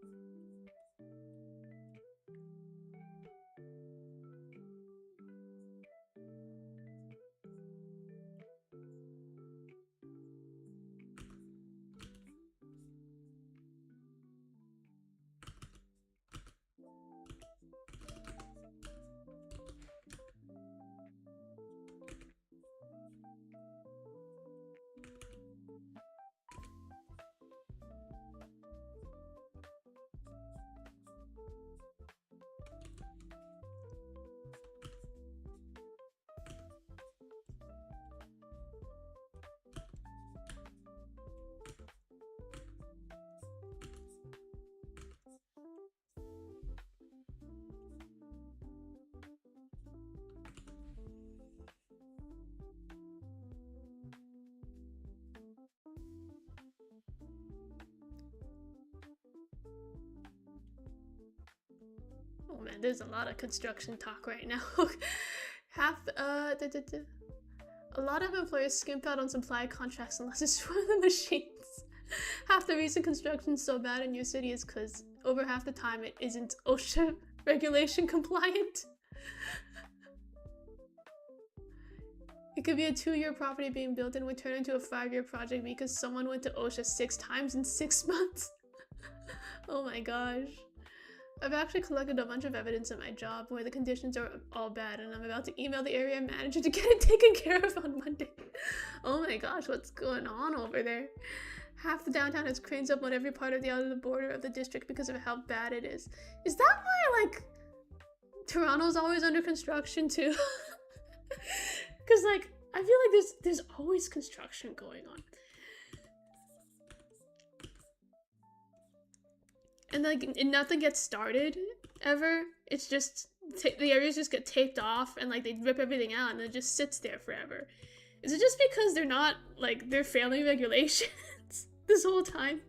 Oh man, there's a lot of construction talk right now. A lot of employers skimp out on supply contracts unless it's for the machines. Half the reason construction's so bad in your city is because over half the time it isn't OSHA regulation compliant. It could be a 2-year property being built and would turn into a 5-year project because someone went to OSHA 6 times in 6 months. Oh my gosh. I've actually collected a bunch of evidence at my job where the conditions are all bad, and I'm about to email the area manager to get it taken care of on Monday. Oh my gosh, what's going on over there? Half the downtown has cranes up on every part of the outer border of the district because of how bad it is. Is that why, like, Toronto's always under construction too? Because, like, I feel like there's always construction going on. And like, and nothing gets started ever It's just the areas just get taped off and like they rip everything out and it just sits there forever. Is it just because they're not like they're failing regulations this whole time?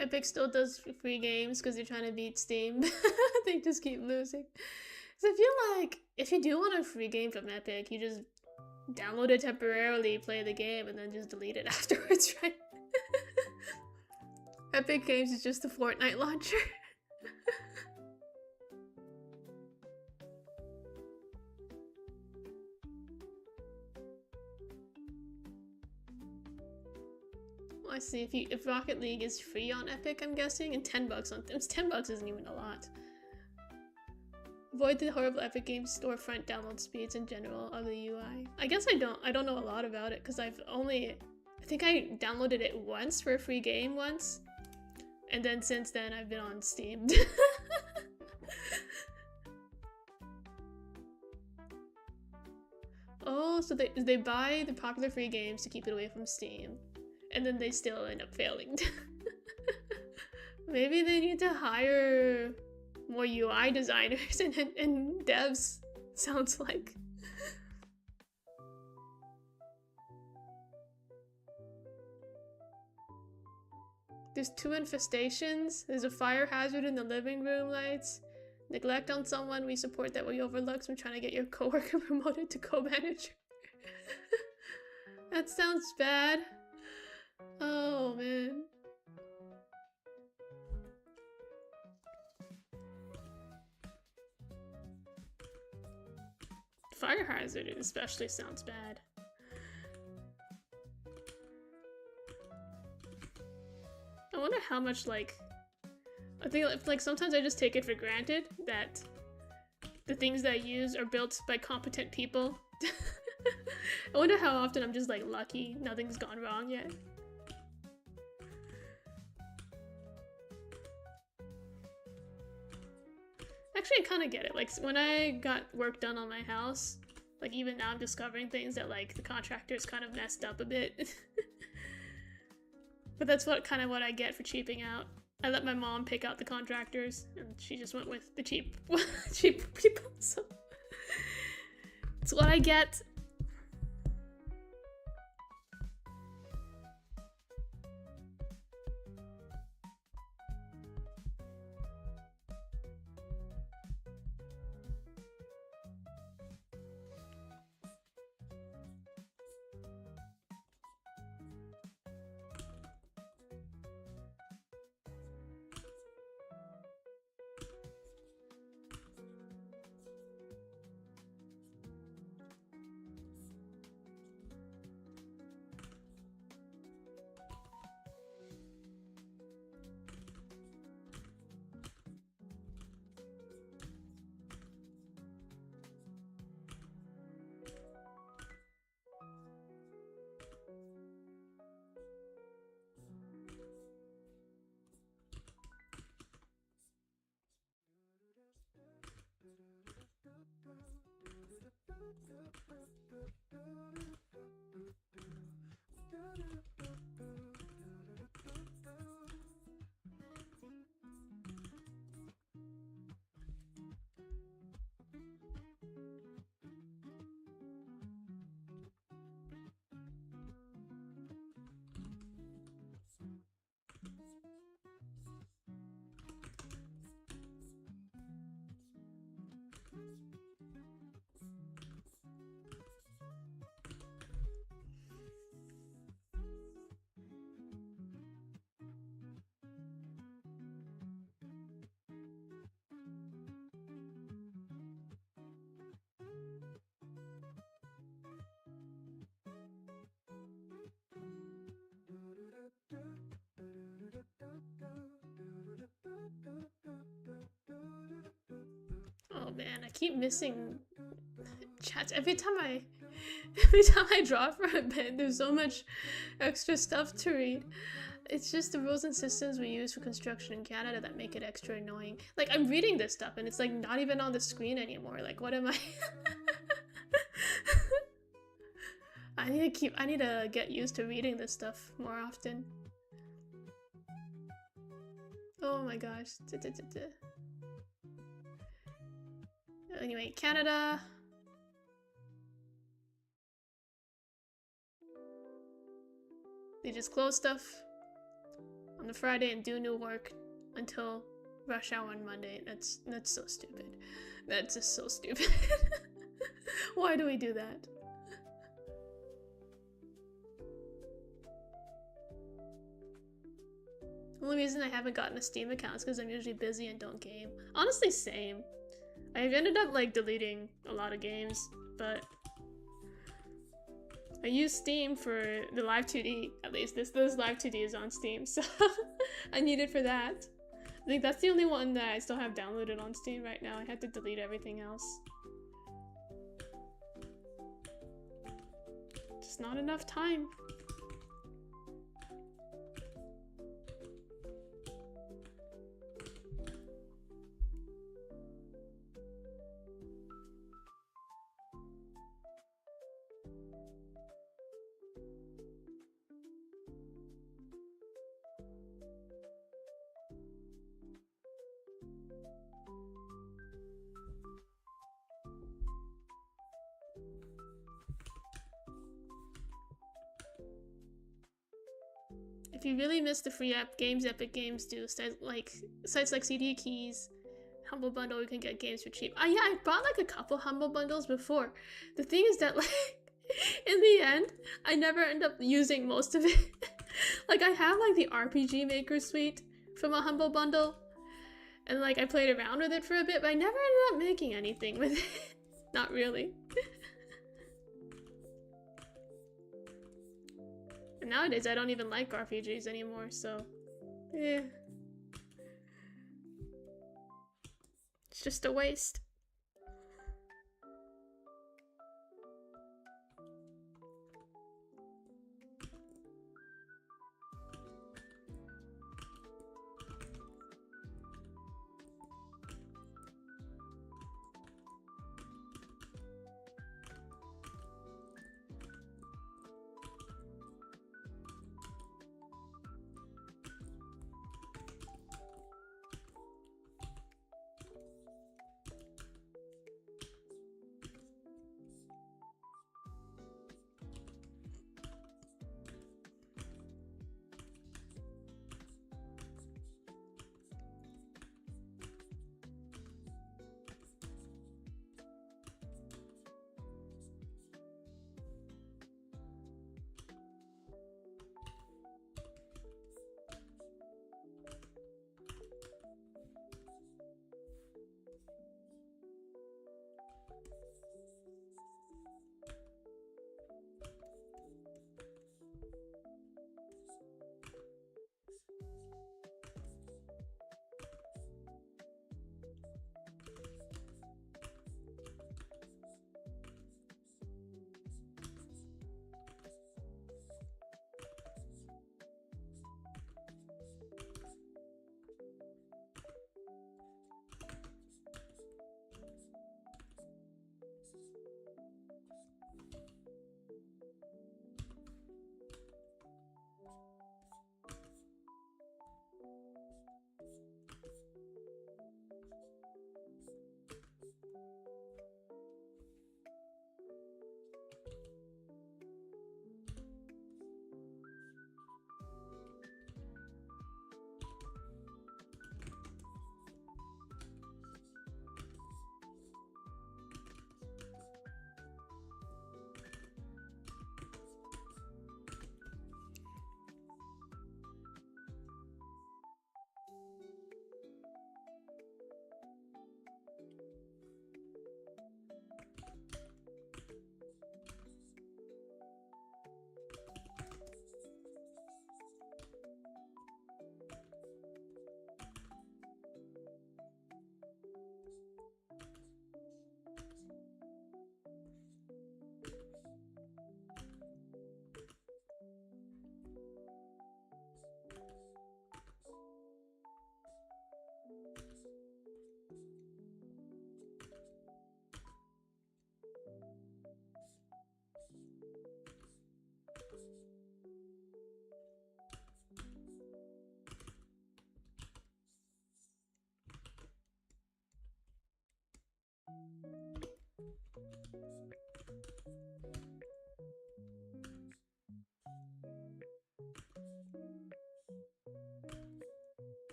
Epic still does free games because they're trying to beat Steam. They just keep losing. So I feel like if you do want a free game from Epic, you just download it temporarily, play the game, and then just delete it afterwards, right? Epic Games is just the Fortnite launcher. Well, I see. If Rocket League is free on Epic, I'm guessing, and $10 on $10 isn't even a lot. Avoid the horrible Epic Games storefront download speeds in general of the UI. I guess I don't know a lot about it because I think I downloaded it once for a free game once, and then since then I've been on Steam. Oh, so they buy the popular free games to keep it away from Steam, and then they still end up failing. Maybe they need to hire more UI designers and devs, sounds like. There's 2 infestations. There's a fire hazard in the living room lights. Neglect on someone, we support that we overlook, so I'm trying to get your coworker promoted to co-manager. That sounds bad. Oh man. Fire hazard especially sounds bad. I wonder how much, like, I think like sometimes I just take it for granted that the things that I use are built by competent people. I wonder how often I'm just like lucky nothing's gone wrong yet. Actually, I kind of get it. Like, when I got work done on my house, like, even now I'm discovering things that, like, the contractors kind of messed up a bit. But that's what I get for cheaping out. I let my mom pick out the contractors, and she just went with the cheap people, so... It's what I get. man, I keep missing chats every time I draw for a bit. There's so much extra stuff to read. It's just the rules and systems we use for construction in Canada that make it extra annoying. Like, I'm reading this stuff and it's like not even on the screen anymore. Like, what am I? I need to get used to reading this stuff more often. Oh my gosh. Anyway, Canada. They just close stuff on the Friday and do new work until rush hour on Monday. That's so stupid. That's just so stupid. Why do we do that? Only reason I haven't gotten a Steam account is because I'm usually busy and don't game. Honestly, same. I've ended up like deleting a lot of games, but I use Steam for the Live 2D, at least. This Live 2D is on Steam, so I need it for that. I think that's the only one that I still have downloaded on Steam right now. I had to delete everything else. Just not enough time. If you really miss the free app games Epic Games do, sites like CD Keys, Humble Bundle, you can get games for cheap. Yeah, I bought like a couple Humble Bundles before. The thing is that like, in the end, I never end up using most of it. Like I have like the RPG Maker Suite from a Humble Bundle, and like I played around with it for a bit, but I never ended up making anything with it. Not really. And nowadays, I don't even like RPGs anymore, so yeah. It's just a waste.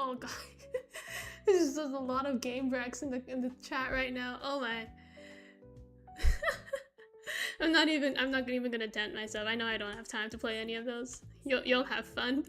Oh god. There's a lot of game wrecks in the chat right now. Oh my. I'm not even gonna dent myself. I know I don't have time to play any of those. You'll have fun.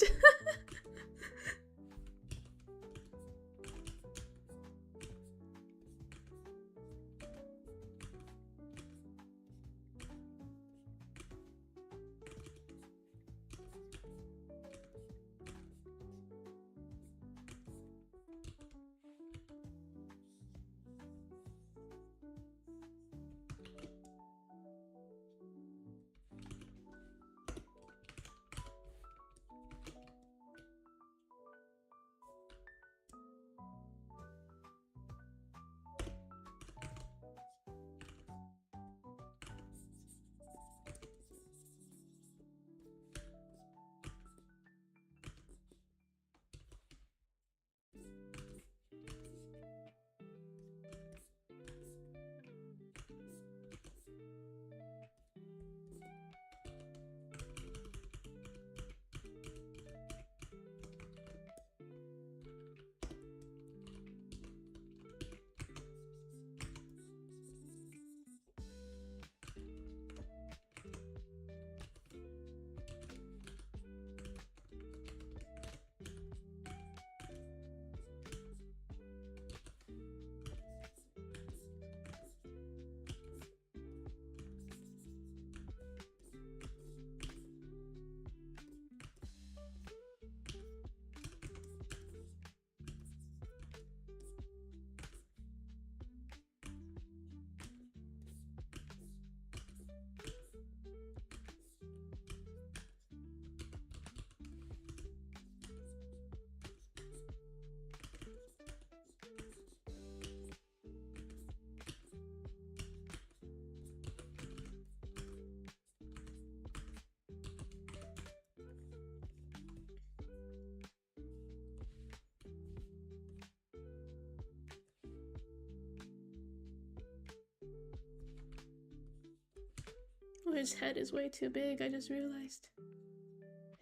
Oh, his head is way too big, I just realized.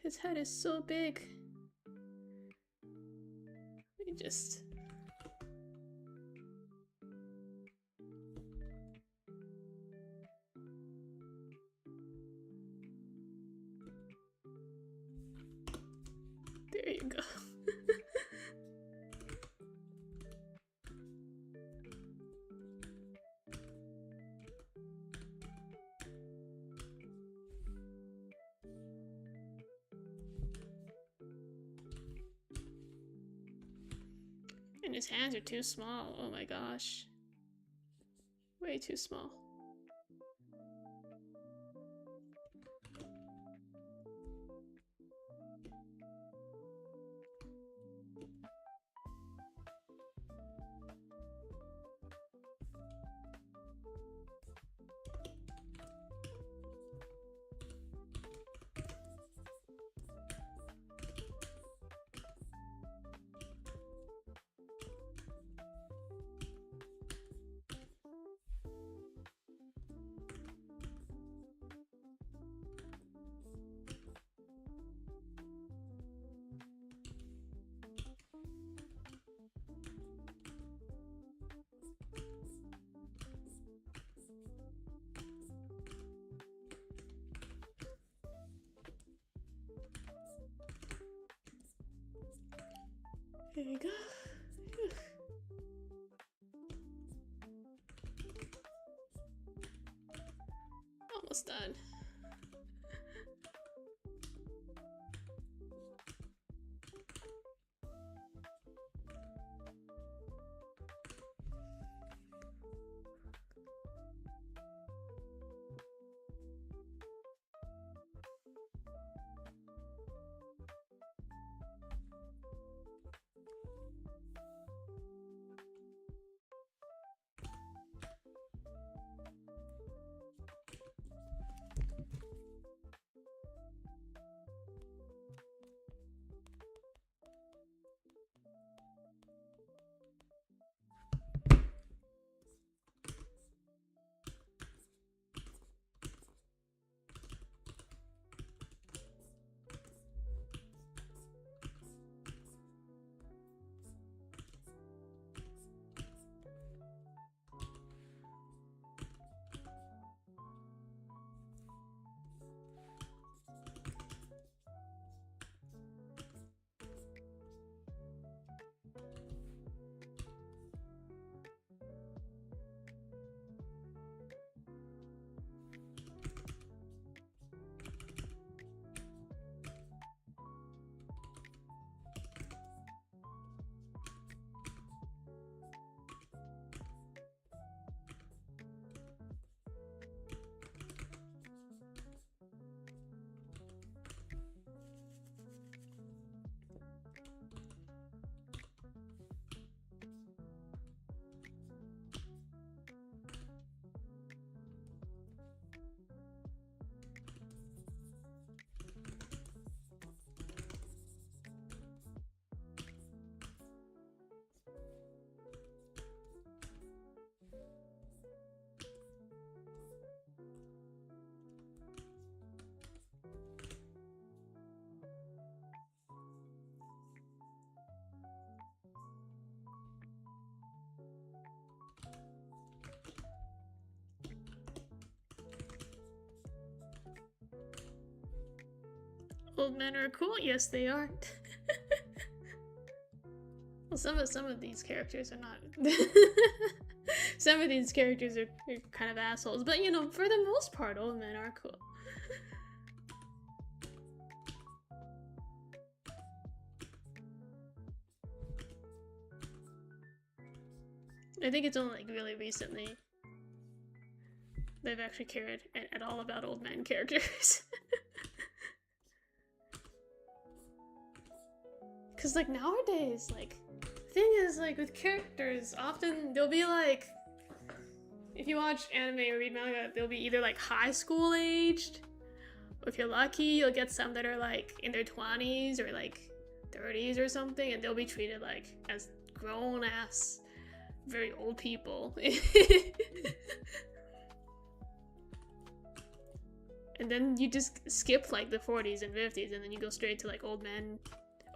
His head is so big. Let me just... There you go. And his hands are too small. Oh my gosh. Way too small. There you go. Whew. Almost done. Old men are cool? Yes, they are. Well, some of these characters are not. Some of these characters are kind of assholes, but you know, for the most part, old men are cool. I think it's only like really recently they've actually cared at all about old man characters. Cause like nowadays, like, thing is like with characters, often they'll be like, if you watch anime or read manga, they'll be either like high school aged, or if you're lucky, you'll get some that are like in their 20s or like 30s or something, and they'll be treated like as grown ass, very old people. And then you just skip like the 40s and 50s, and then you go straight to like old men.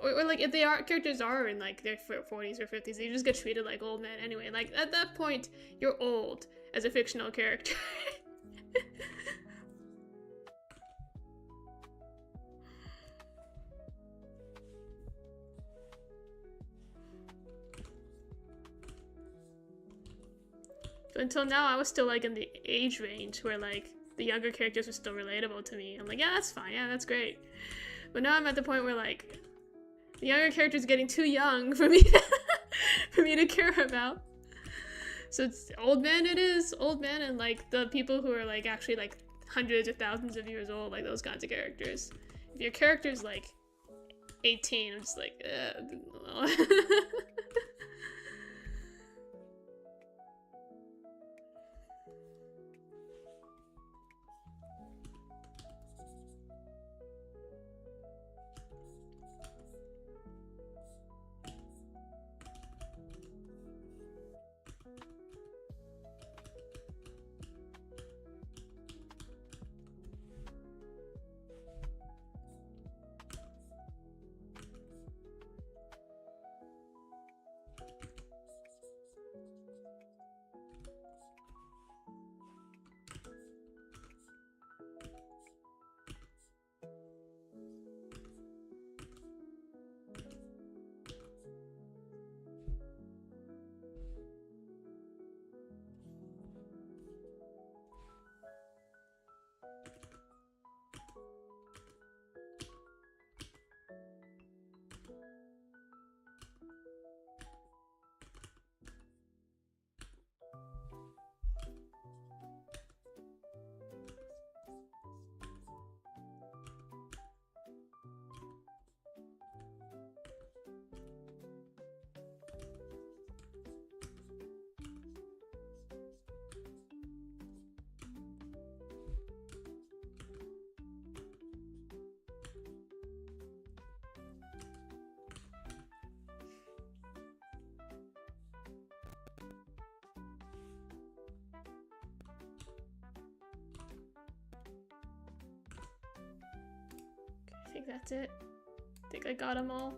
Or like if they are characters are in like their 40s or 50s, they just get treated like old men anyway. Like at that point, you're old as a fictional character. But until now, I was still like in the age range where like the younger characters were still relatable to me. I'm like, yeah, that's fine, yeah, that's great. But now I'm at the point where like the younger character's getting too young for me for me to care about. So it's old men, it is old men, and like the people who are like actually like hundreds or thousands of years old, like those kinds of characters. If your character's like 18, I'm just like, I think that's it. I think I got them all.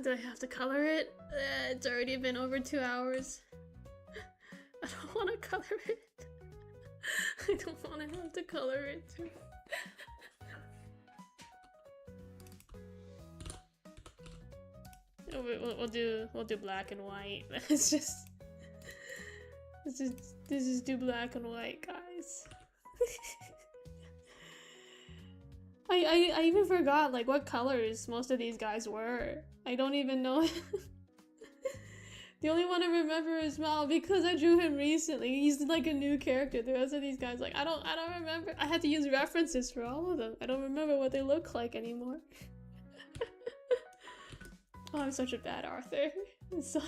Do I have to color it? It's already been over 2 hours. I don't want to color it. I don't want to have to color it. We'll do black and white. Let's just do black and white, guys. I even forgot like what colors most of these guys were. I don't even know. The only one I remember is Mal because I drew him recently. He's like a new character. The rest of these guys, like I don't remember. I had to use references for all of them. I don't remember what they look like anymore. Oh, I'm such a bad Arthur. So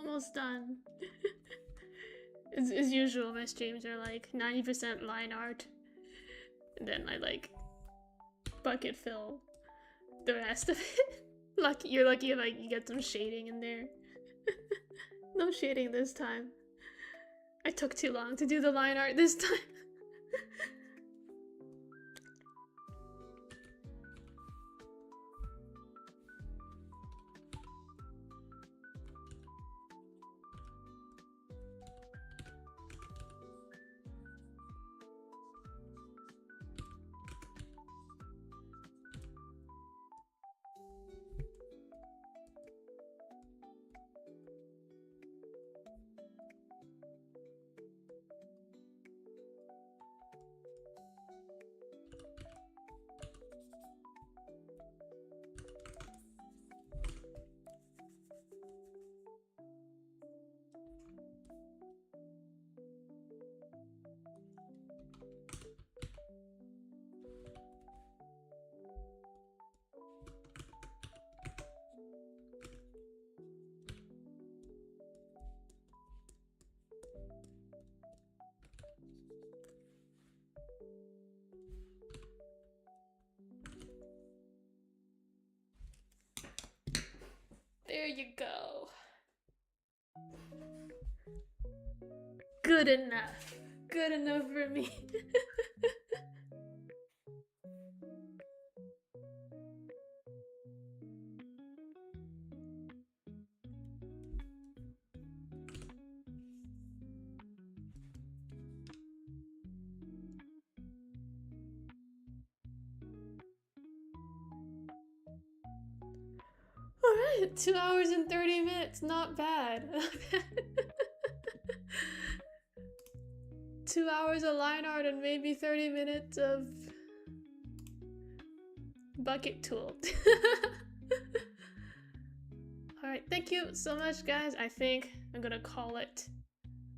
Almost done. As usual, my streams are like 90% line art. And then I like bucket fill the rest of it. You're lucky if you get some shading in there. No shading this time. I took too long to do the line art this time. There you go. Good enough. Good enough for me. Alright, 2 hours and 30 minutes, not bad. 2 hours of line art and maybe 30 minutes of bucket tool. Alright, thank you so much, guys. I think I'm gonna call it.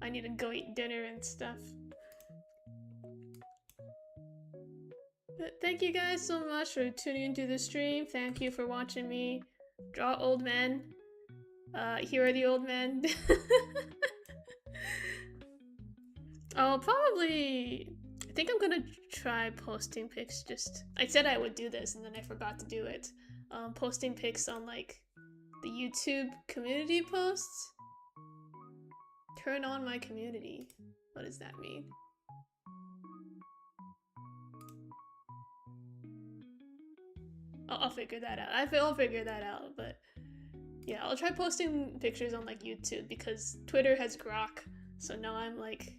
I need to go eat dinner and stuff. But thank you guys so much for tuning into the stream. Thank you for watching me draw old men. Here are the old men. I'll probably... I think I'm gonna try posting pics I said I would do this and then I forgot to do it. Posting pics on like the YouTube community posts. Turn on my community. What does that mean? I'll figure that out. I'll figure that out, but yeah, I'll try posting pictures on like YouTube because Twitter has Grok, so now I'm like,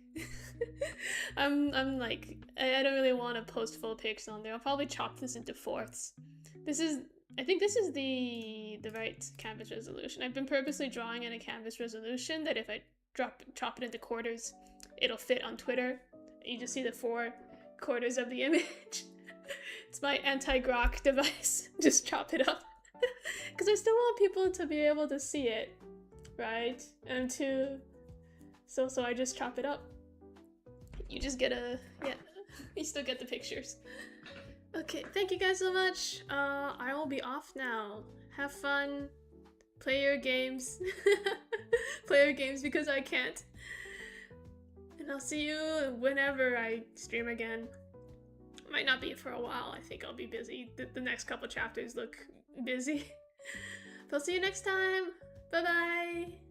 I'm like, I don't really want to post full pics on there. I'll probably chop this into fourths. I think this is the right canvas resolution. I've been purposely drawing in a canvas resolution that if I chop it into quarters, it'll fit on Twitter. You just see the 4 quarters of the image. It's my anti-grok device. Just chop it up. Because I still want people to be able to see it, right? And so I just chop it up. You just get you still get the pictures. Okay, thank you guys so much. I will be off now. Have fun. Play your games. Play your games because I can't. And I'll see you whenever I stream again. Might not be for a while. I think I'll be busy. The next couple chapters look busy. But I'll see you next time. Bye bye.